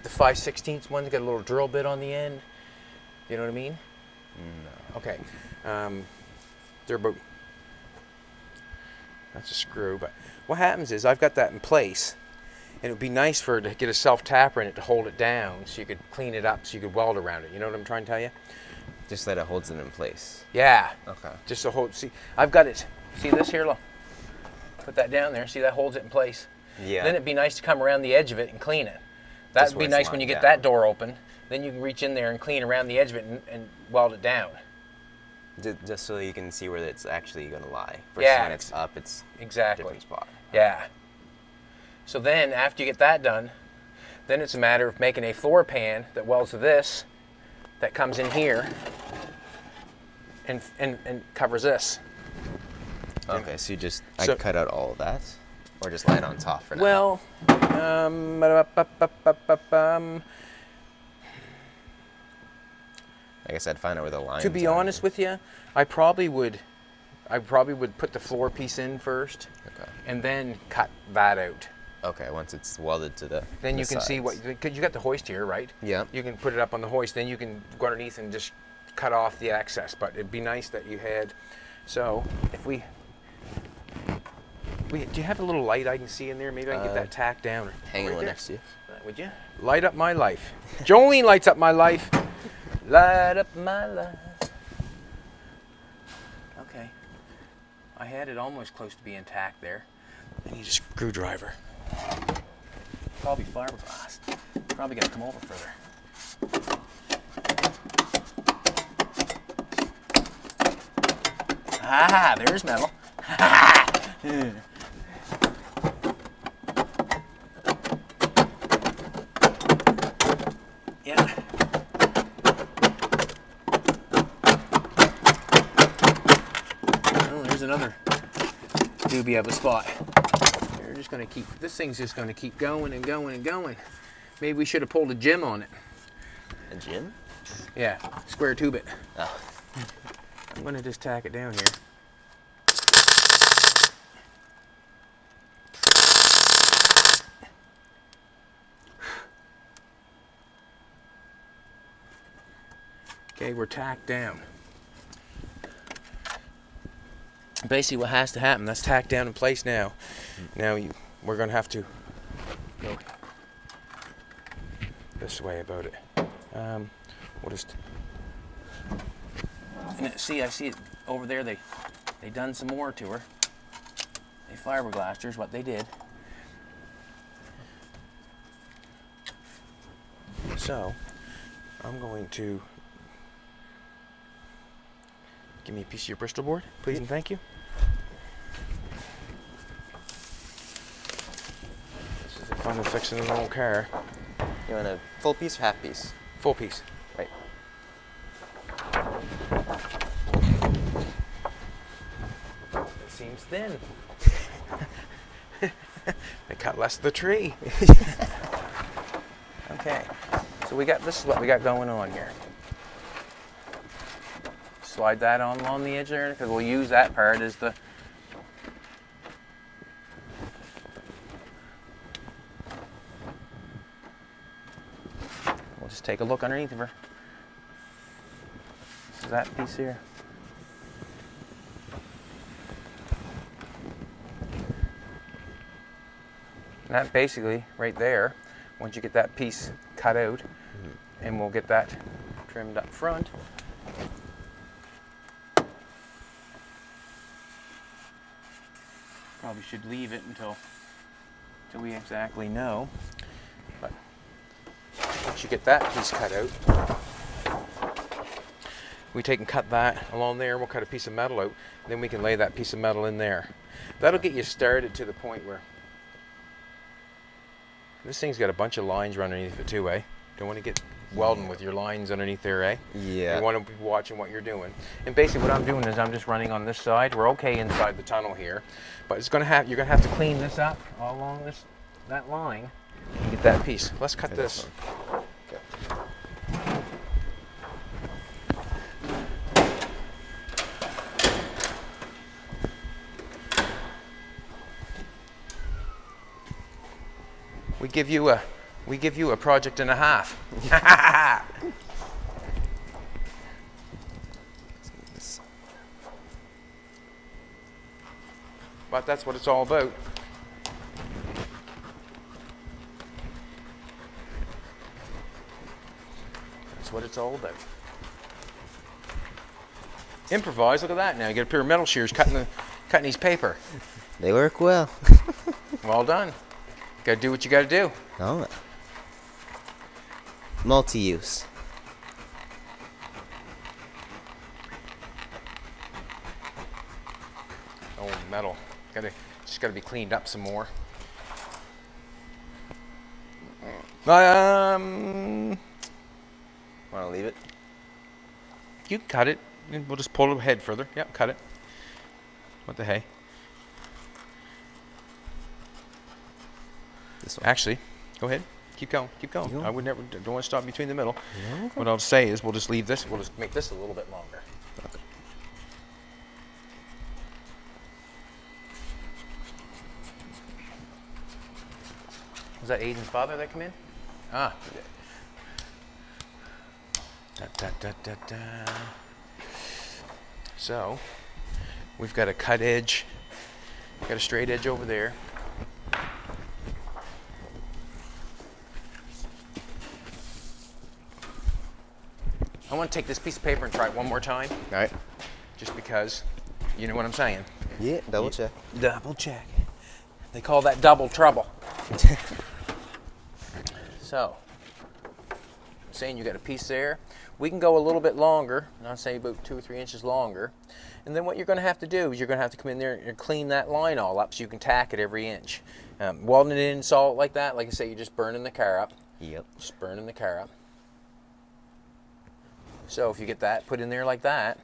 the 5/16 ones, got a little drill bit on the end. You know what I mean? No. Okay. They're about, that's a screw, but what happens is I've got that in place, and it would be nice to get a self-tapper in it to hold it down so you could clean it up so you could weld around it. You know what I'm trying to tell you? Just that it holds it in place. Yeah. Okay. Just to hold, see, I've got it. See this here, look. Put that down there, see that holds it in place? Yeah. Then it'd be nice to come around the edge of it and clean it. That would be nice when you get that door open. Then you can reach in there and clean around the edge of it and weld it down. Just so you can see where it's actually going to lie. Yeah. When it's up, it's exactly. a different spot. Yeah. So then, after you get that done, then it's a matter of making a floor pan that welds to this, that comes in here, and covers this. Okay, so I cut out all of that, or just lay it on top for now? Well, I guess I'd find out where the lines to be are. honest with you, I probably would put the floor piece in first, Okay. and then cut that out. Okay, once it's welded to the Then the you can see sides. because you got the hoist here, right? Yeah. You can put it up on the hoist. Then you can go underneath and just cut off the excess. But it'd be nice that you had. So if we do you have a little light I can see in there? Maybe I can get that tacked down. Hanging right one there. next to you. Would you? Light up my life. Jolene lights up my life. Light up my life. Okay. I had it almost close to being tacked there. I need a screwdriver. Probably fiberglass. Probably got to come over further. Ah, there's metal. Yeah. Oh, there's another doobie of a spot. They're just going to keep, this thing's just going to keep going and going and going. Maybe we should have pulled a gym on it. A gym? Yeah, square tube it. Oh. I'm going to just tack it down here. Okay, we're tacked down. Basically what has to happen, that's tacked down in place now. Now we're going to have to go this way about it. We'll just... See, I see it over there. They done some more to her. They fiberglassed her is what they did. So, I'm going to... Give me a piece of your Bristol board, please and thank you. This is the fun of fixing an old car. You want a full piece or half piece? Full piece. Right. It seems thin. They cut less of the tree. Okay, so this is what we got going on here. Slide that on along the edge there, because we'll use that part as the... We'll just take a look underneath of her. This is that piece here. And that basically, right there, once you get that piece cut out, and we'll get that trimmed up front. Probably should leave it until we exactly know. But once you get that piece cut out, we take and cut that along there, and we'll cut a piece of metal out, and then we can lay that piece of metal in there. That'll get you started to the point where This thing's got a bunch of lines running underneath it too, eh? Don't want to get welding with your lines underneath there, eh? Yeah. You want to be watching what you're doing. And basically what I'm doing is I'm just running on this side. We're okay inside the tunnel here, but you're gonna have to clean this up all along that line and get that piece. Let's cut this. Okay. We give you a project and a half. But that's what it's all about. That's what it's all about. Improvise. Look at that. Now you get a pair of metal shears cutting these paper. They work well. Well done. Got to do what you got to do. Oh. Multi-use. Oh, metal. Just got to be cleaned up some more. Want to leave it? You can cut it, and we'll just pull it ahead further. Yep, cut it. What the hey? This one. Actually, go ahead. Keep going. Keep going. Keep going. I would never. Don't want to stop between the middle. No. What I'll say is, we'll just leave this. We'll just make this a little bit longer. Okay. Was that Aidyn's father that come in? Ah. Da, da, da, da, da. So, we've got a cut edge. Got a straight edge over there. I want to take this piece of paper and try it one more time, All right. just because, you know what I'm saying. Yeah, double check. Double check. They call that double trouble. So, saying you got a piece there. We can go a little bit longer, I'd say about 2 or 3 inches longer. And then what you're going to have to do is you're going to have to come in there and clean that line all up so you can tack it every inch. Welding it in salt like that, like I say, you're just burning the car up. Yep. Just burning the car up. So if you get that put in there like that,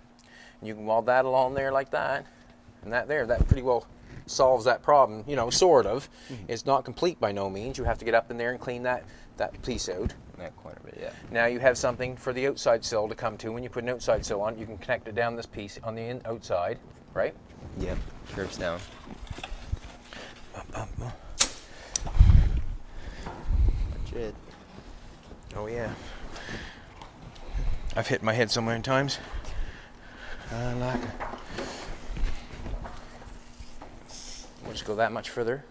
and you can weld that along there like that, and that pretty well solves that problem, you know, sort of. Mm-hmm. It's not complete by no means. You have to get up in there and clean that piece out. That corner bit, yeah. Now you have something for the outside sill to come to. When you put an outside sill on, you can connect it down this piece on the outside, right? Yep. Curves down. That's it. Oh yeah. I've hit my head so many times. I like it. We'll just go that much further.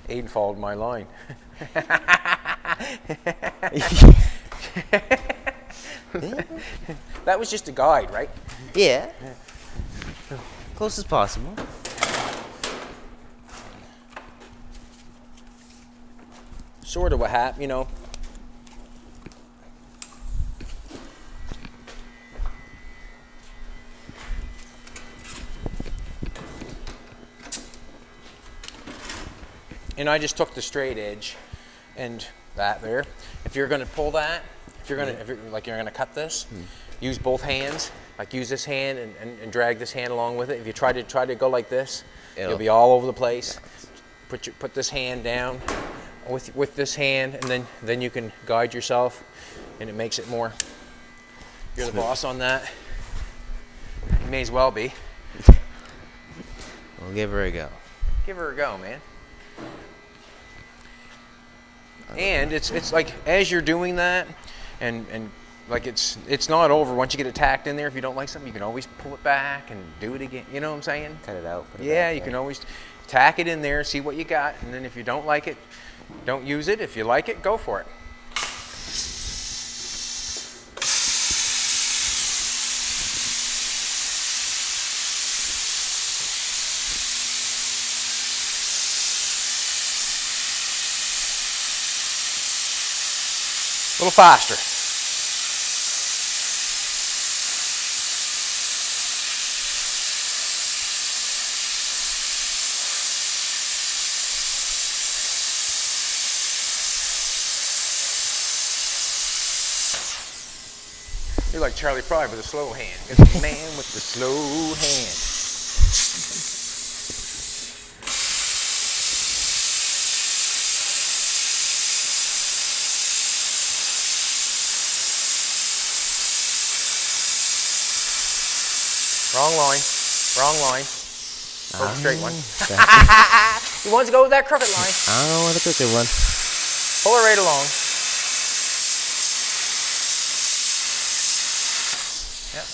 Aidyn followed my line. That was just a guide, right? Yeah. Close as possible. Sort of what happened, you know. And I just took the straight edge and that there. If you're going to pull that, if you're going to cut this, use both hands. Like use this hand and drag this hand along with it. If you try to go like this, you'll be all over the place. Put this hand down with this hand, and then you can guide yourself, and it makes it more. You're the boss on that. You may as well be. We'll give her a go. Give her a go, man. And it's like as you're doing that, and like it's not over. Once you get it tacked in there, if you don't like something, you can always pull it back and do it again. You know what I'm saying? Cut it out. Put it Yeah, back you there. can always tack it in there, see what you got, and then if you don't like it, don't use it. If you like it, go for it. A little faster. You're like Charlie Fry with a slow hand. It's the man with the slow hand. Wrong line. Wrong line. Go straight one. He wants to go with that crooked line. I don't want the crooked one. Pull it right along. Yep.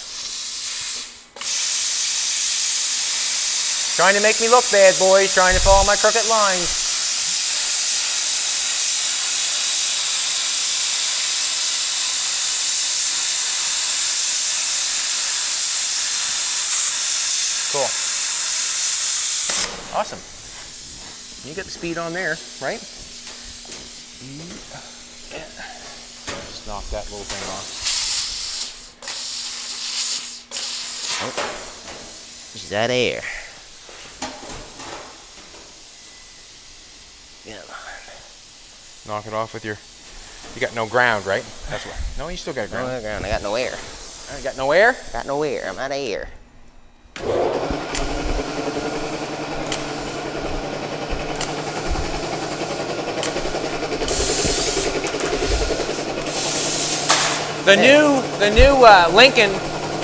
Trying to make me look bad, boys. Trying to follow my crooked lines. Cool. Awesome. You get the speed on there, right? Yeah. Just knock that little thing off. Oh. Is that air? Yeah. Knock it off with your... You got no ground, right? That's what. No, you still got ground. No ground. I got no air. You got no air? Got no air. I'm out of air. The new Lincoln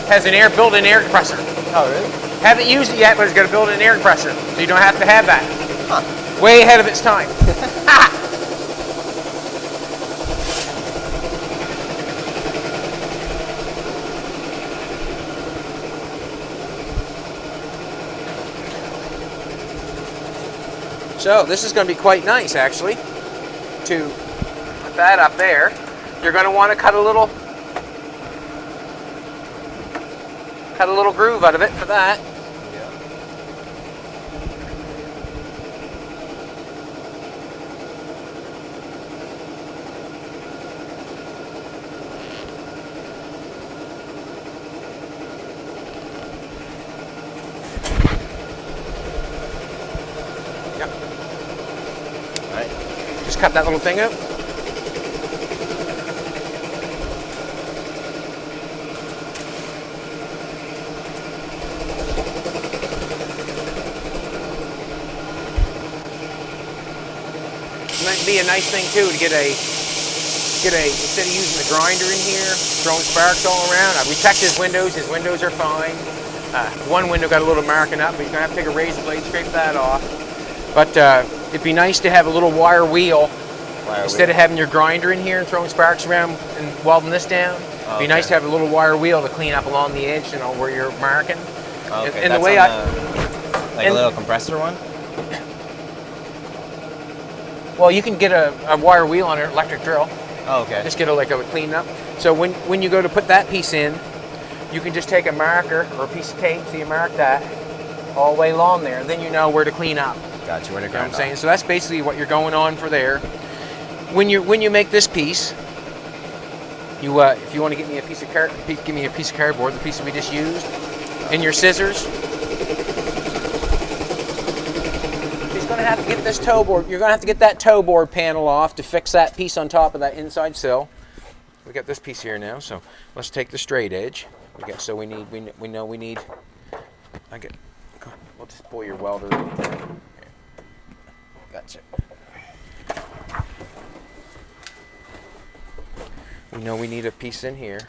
has an built-in air compressor. Oh, really? Haven't used it yet, but it's got a built-in air compressor, so you don't have to have that. Huh. Way ahead of its time. So this is going to be quite nice, actually, to put that up there. You're going to want to cut a little groove out of it for that. Yep. All right. Just cut that little thing out. Might be a nice thing too to get a instead of using the grinder in here, throwing sparks all around. We checked his windows. His windows are fine. One window got a little marking up, but he's gonna have to take a razor blade, scrape that off. But it'd be nice to have a little wire wheel instead of having your grinder in here and throwing sparks around and welding this down. It'd be nice to have a little wire wheel to clean up along the edge, you know, where you're marking. Okay. And the That's way a little compressor one. Well, you can get a wire wheel on an electric drill. Oh, okay. Just get a clean up. So when you go to put that piece in, you can just take a marker or a piece of tape, so you mark that all the way along there, and then you know where to clean up. Got you. Where to You know what grind I'm saying? So that's basically what you're going on for there. When you make this piece, you if you want to give me a piece of cardboard, the piece that we just used, and your scissors. She's going to have to get this toe board. You're going to have to get that toe board panel off to fix that piece on top of that inside sill. We got this piece here now, so let's take the straight edge. We know we need. We'll just pull your welder in there. Gotcha. We know we need a piece in here,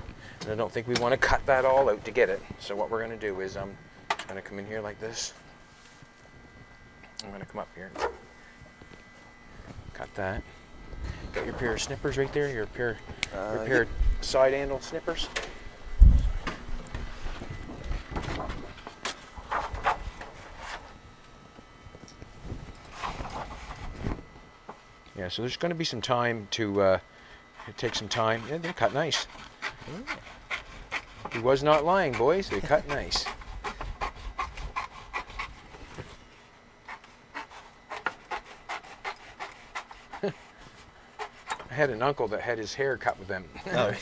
and I don't think we want to cut that all out to get it. So what we're going to do is I'm going to come in here like this. I'm going to come up here, cut that. Got your pair of snippers right there, your pair of side handle snippers. Yeah, so there's going to be some time to take some time. Yeah, they cut nice. He was not lying, boys. They cut nice. had an uncle that had his hair cut with them. Oh.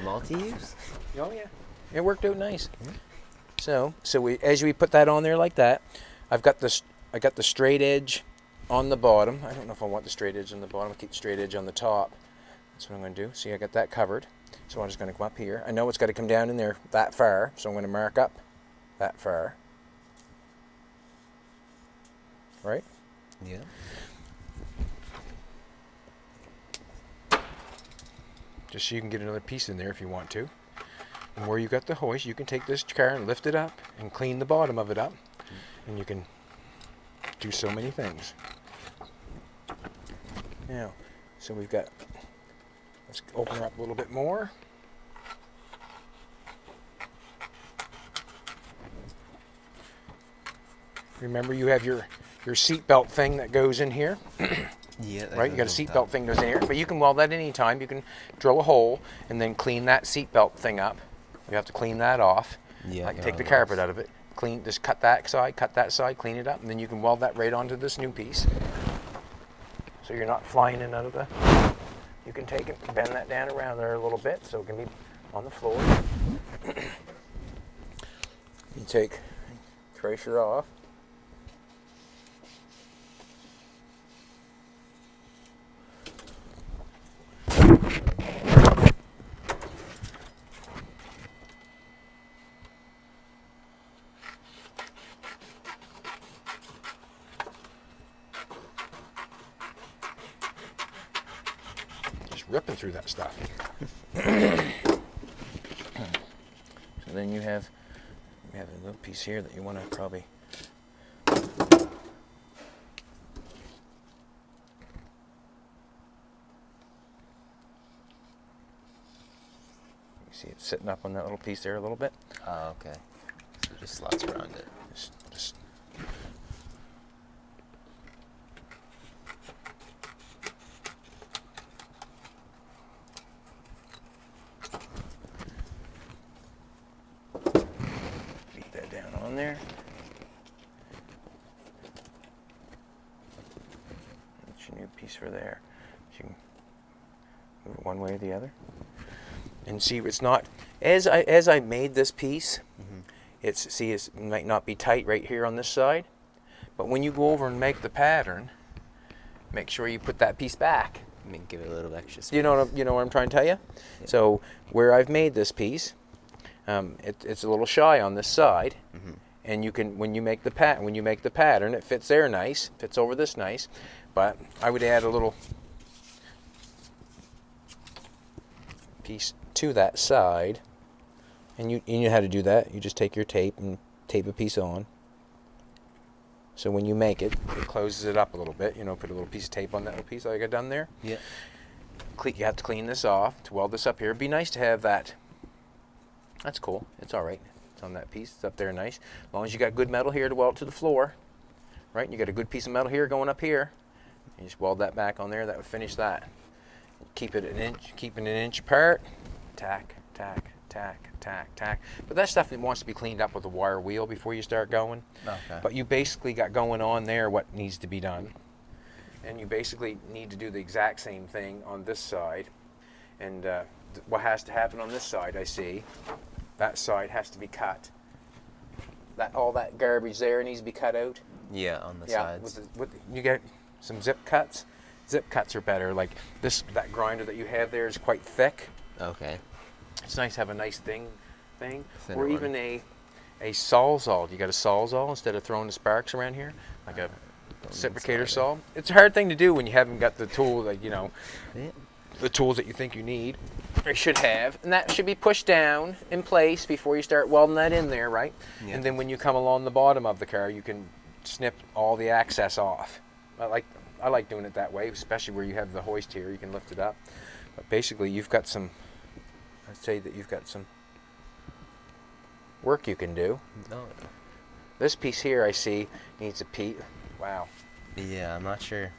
Multi-use? Oh yeah, it worked out nice. So as we put that on there like that, I got the straight edge on the bottom. I don't know if I want the straight edge on the bottom. I'll keep the straight edge on the top. That's what I'm going to do. See, I got that covered. So I'm just going to come up here. I know it's got to come down in there that far, so I'm going to mark up that far. Right? Yeah. Just so you can get another piece in there if you want to. And where you got the hoist, you can take this car and lift it up and clean the bottom of it up. And you can do so many things. Now, so we've got, let's open her up a little bit more. Remember, you have your seat belt thing that goes in here. Yeah. Right, you got a seat belt thing goes in here, but you can weld that any time. You can drill a hole and then clean that seat belt thing up. You have to clean that off. Yeah. Like take the carpet out of it, clean, just cut that side, clean it up, and then you can weld that right onto this new piece. So you're not flying in out of the. You can take it, bend that down around there a little bit, so it can be on the floor. You take tracer off. Ripping through that stuff. So then you have a little piece here that you want to probably you see it sitting up on that little piece there a little bit. Oh, okay. So it just slots around it. Just there. That's your new piece for there. So you can move it one way or the other. And see, it's not as I made this piece. It might not be tight right here on this side, but when you go over and make the pattern, make sure you put that piece back. I mean, give it a little extra space. You know what I'm trying to tell you? Yeah. So where I've made this piece, it's a little shy on this side. And you can, when you make the pattern, it fits there nice, fits over this nice. But I would add a little piece to that side, and you know how to do that. You just take your tape and tape a piece on. So when you make it, it closes it up a little bit. Put a little piece of tape on that little piece like I done there. Yeah. You have to clean this off to weld this up here. It'd be nice to have that. That's cool. It's all right. It's on that piece. It's up there nice. As long as you got good metal here to weld to the floor, right? And you got a good piece of metal here going up here. You just weld that back on there. That would finish that. Keep it an inch apart. Tack, tack, tack, tack, tack. But that stuff wants to be cleaned up with a wire wheel before you start going. Okay. But you basically got going on there what needs to be done. And you basically need to do the exact same thing on this side. And what has to happen on this side, I see, that side has to be cut. All that garbage there needs to be cut out. Yeah, on the sides. You get some zip cuts. Zip cuts are better. Like that grinder that you have there is quite thick. Okay. It's nice to have a nice thing. Thinner Or even a Sawzall. You got a Sawzall instead of throwing the sparks around here, like a reciprocator saw. It's a hard thing to do when you haven't got the tool, the tools that you think you need or should have, and that should be pushed down in place before you start welding that in there, right? Yeah. And then when you come along the bottom of the car, you can snip all the access off. I like doing it that way, especially where you have the hoist here. You can lift it up. But basically, I'd say that you've got some work you can do. No. This piece here I see needs a piece. Wow. Yeah, I'm not sure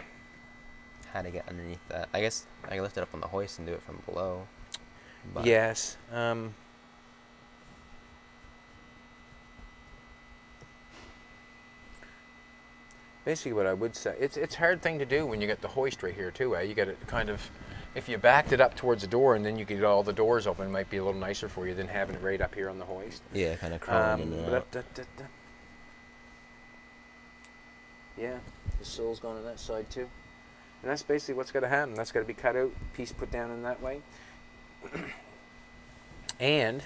how to get underneath that. I guess I can lift it up on the hoist and do it from below. But yes. basically what I would say, it's a hard thing to do when you get the hoist right here too, eh? You got it kind of, if you backed it up towards the door and then you could get all the doors open, it might be a little nicer for you than having it right up here on the hoist. Yeah, kind of crawling in and out. Yeah, the sill's gone on that side too. And that's basically what's got to happen. That's got to be cut out, piece put down in that way. And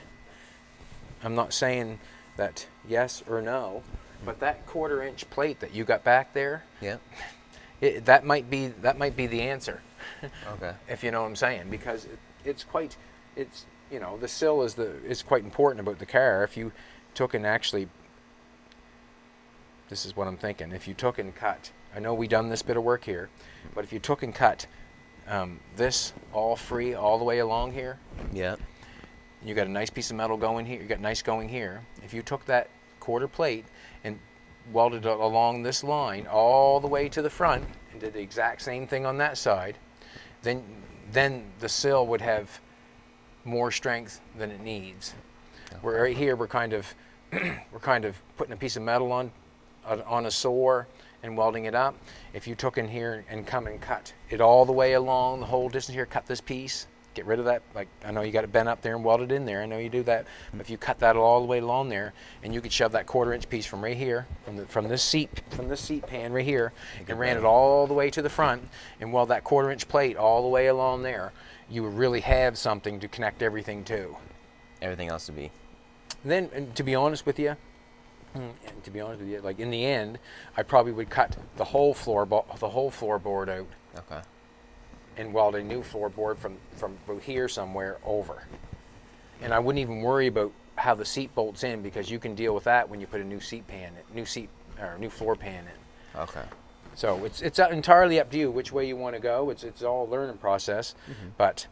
I'm not saying that yes or no, but that 1/4 inch plate that you got back there, Yeah. that might be the answer. Okay. If you know what I'm saying, because it's you know, the sill is quite important about the car. If you took and actually, this is what I'm thinking, if you took and cut, I know we done this bit of work here, but if you took and cut this all free all the way along here, Yeah. you got a nice piece of metal going here, you got nice going here. If you took that 1/4 plate and welded it along this line all the way to the front and did the exact same thing on that side, then the sill would have more strength than it needs. Okay. We're right here, we're kind of putting a piece of metal on a saw and welding it up. If you took in here and come and cut it all the way along the whole distance here, cut this piece, get rid of that, like I know you got it bent up there and welded in there, I know you do that, but if you cut that all the way along there and you could shove that 1/4 inch piece from right here, from this seat pan right here, and ran it all the way to the front and weld that 1/4 inch plate all the way along there, you would really have something to connect everything to. Everything else would be. Then, and to be honest with you, like in the end, I probably would cut the whole floorboard out Okay. and weld a new floorboard from about here somewhere over. And I wouldn't even worry about how the seat bolts in, because you can deal with that when you put a new new floor pan in. Okay. So it's entirely up to you which way you want to go. It's all a learning process. Mm-hmm. But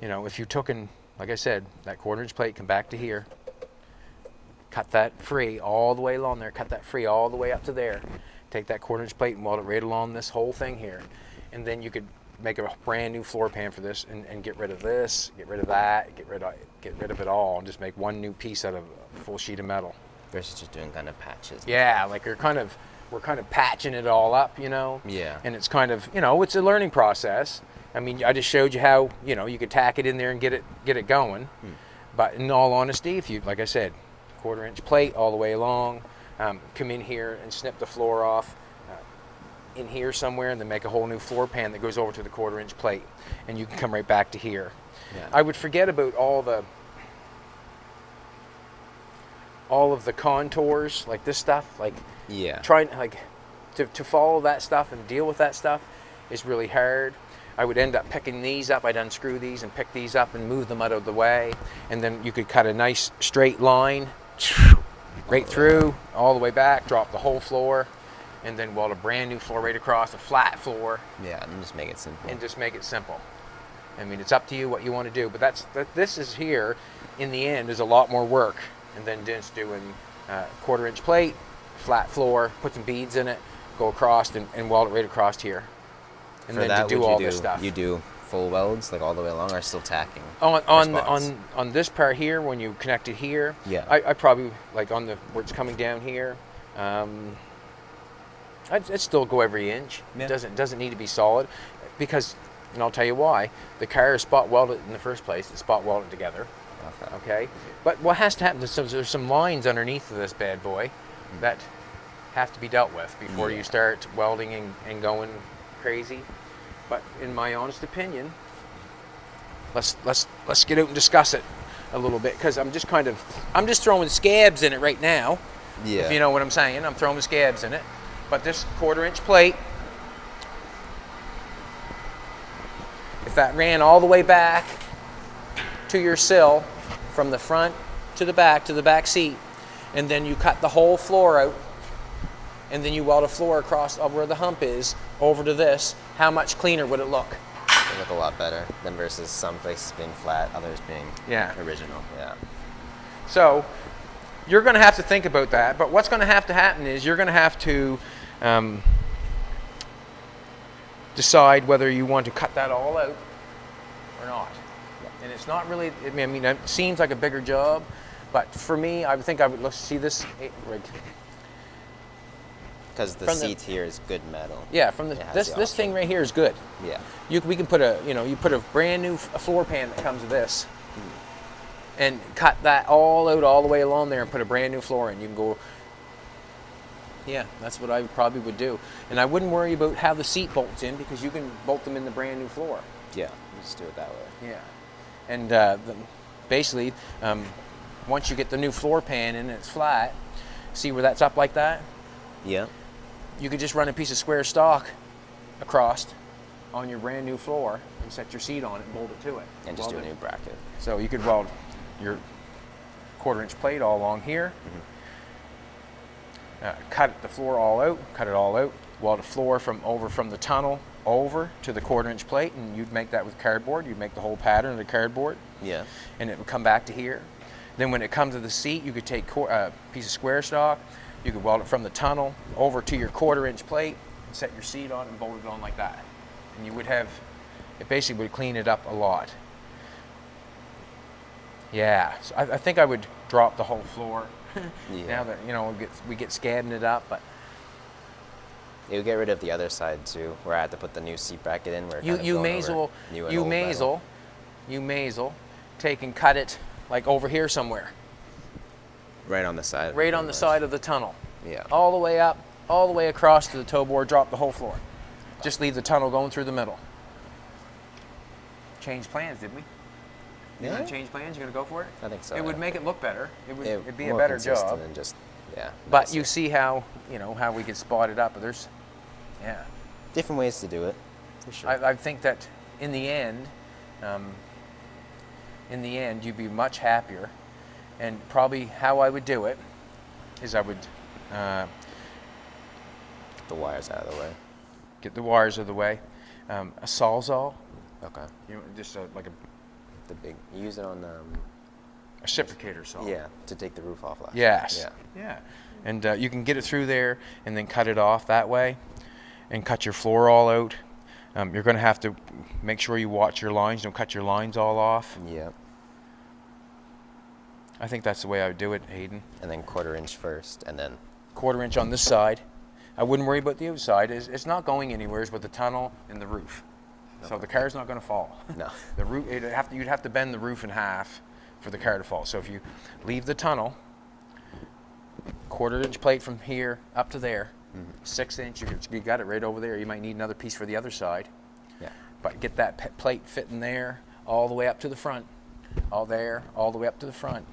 you know, if you took and, like I said, that 1/4 inch plate, come back to here, cut that free all the way along there, cut that free all the way up to there, take that 1/4 inch plate and weld it right along this whole thing here, and then you could make a brand new floor pan for this and get rid of this, get rid of that, get rid of it all, and just make one new piece out of a full sheet of metal. Versus just doing kind of patches. Yeah, like we're kind of patching it all up, you know. Yeah. And it's kind of, you know, it's a learning process. I mean, I just showed you how, you know, you could tack it in there and get it going. But in all honesty, if you, like I said, 1/4 inch plate all the way along, come in here and snip the floor off in here somewhere, and then make a whole new floor pan that goes over to the 1/4 inch plate, and you can come right back to here. Yeah. I would forget about all of the contours, like this stuff, like Yeah. trying like to follow that stuff and deal with that stuff is really hard. I would end up picking these up. I'd unscrew these and pick these up and move them out of the way, and then you could cut a nice straight line right through, all the way back, drop the whole floor, and then weld a brand new floor right across, a flat floor, Yeah, and just make it simple. and just make it simple. I mean, it's up to you what you want to do, but this is here, in the end, is a lot more work, and then just doing 1/4 inch plate, flat floor, put some beads in it, go across and weld it right across here. And For then that, to do would you all this stuff. You do full welds, like all the way along, or still tacking? On this part here, when you connect it here, Yeah. I probably, like on where it's coming down here, I'd still go every inch. Yeah. It doesn't need to be solid, because, and I'll tell you why, the car is spot welded in the first place. It's spot welded together. Okay, but what has to happen is there's some lines underneath of this bad boy that have to be dealt with before you start welding and going crazy. But in my honest opinion, let's get out and discuss it a little bit, because I'm just throwing scabs in it right now. Yeah. If you know what I'm saying, I'm throwing scabs in it. But this 1/4 inch plate, if that ran all the way back to your sill, from the front to the back seat, and then you cut the whole floor out, and then you weld a floor across where the hump is over to this, how much cleaner would it look? It would look a lot better than versus some places being flat, others being original. Yeah. So you're going to have to think about that, but what's going to happen is you're going to have to decide whether you want to cut that all out or not. And it's not really, I mean, it seems like a bigger job, but for me, I think I would, let's see this rig. Because the from seat here is good metal. Yeah, from It has this the thing option. right here is good. Yeah. We can put you put a brand new floor pan that comes with this, and cut that all out all the way along there and put a brand new floor in. You can go. Yeah, that's what I probably would do, and I wouldn't worry about how the seat bolts in because you can bolt them in the brand new floor. Yeah, you just do it that way. Yeah, and basically, once you get the new floor pan in and it's flat, see where that's up like that? Yeah. You could just run a piece of square stock across on your brand new floor and set your seat on it and bolt it to it. And just do a new bracket. So you could weld your 1/4-inch plate all along here, cut the floor all out, weld a floor from the tunnel over to the 1/4-inch plate, and you'd make that with cardboard. You'd make the whole pattern of the cardboard. Yeah. And it would come back to here. Then when it comes to the seat, you could take a piece of square stock, you could weld it from the tunnel over to your 1/4-inch plate, and set your seat on and bolt it on like that. And you would have, it basically would clean it up a lot. Yeah, so I think I would drop the whole floor. Yeah. Now that, we get scabbing it up, but It would get rid of the other side too, where I had to put the new seat bracket in. Where it kind of you going may as over well, new and old metal. you may as well take and cut it like over here somewhere. Right on the side. Right on the side of the tunnel. Yeah. All the way up, all the way across to the toe board, drop the whole floor. Just leave the tunnel going through the middle. Change plans, did we? You Yeah. gonna change plans? You gonna go for it? I think so. It would yeah. make it look better. It'd be a more better consistent job. And just, yeah. But nicer. you see how how we could spot it up. There's, yeah. Different ways to do it, for sure. I think that in the end, you'd be much happier. And probably how I would do it is I would Get the wires out of the way. get the wires out of the way, a Sawzall, Okay. just like a The big. You use it on. reciprocator saw. Yeah, to take the roof off last. Yes. Yeah. Yeah. And you can get it through there and then cut it off that way and cut your floor all out. You're going to have to make sure you watch your lines. Don't cut your lines all off. Yeah. I think that's the way I would do it, Aidyn. And then 1/4-inch first, and then. 1/4-inch on this side. I wouldn't worry about the outside. It's not going anywhere with the tunnel and the roof. So the car's not going to fall. No. The roof, you'd have to bend the roof in half for the car to fall. So if you leave the tunnel, 1/4-inch plate from here up to there, 6-inch, you got it right over there. You might need another piece for the other side. Yeah. But get that plate fitting there all the way up to the front. All there, all the way up to the front.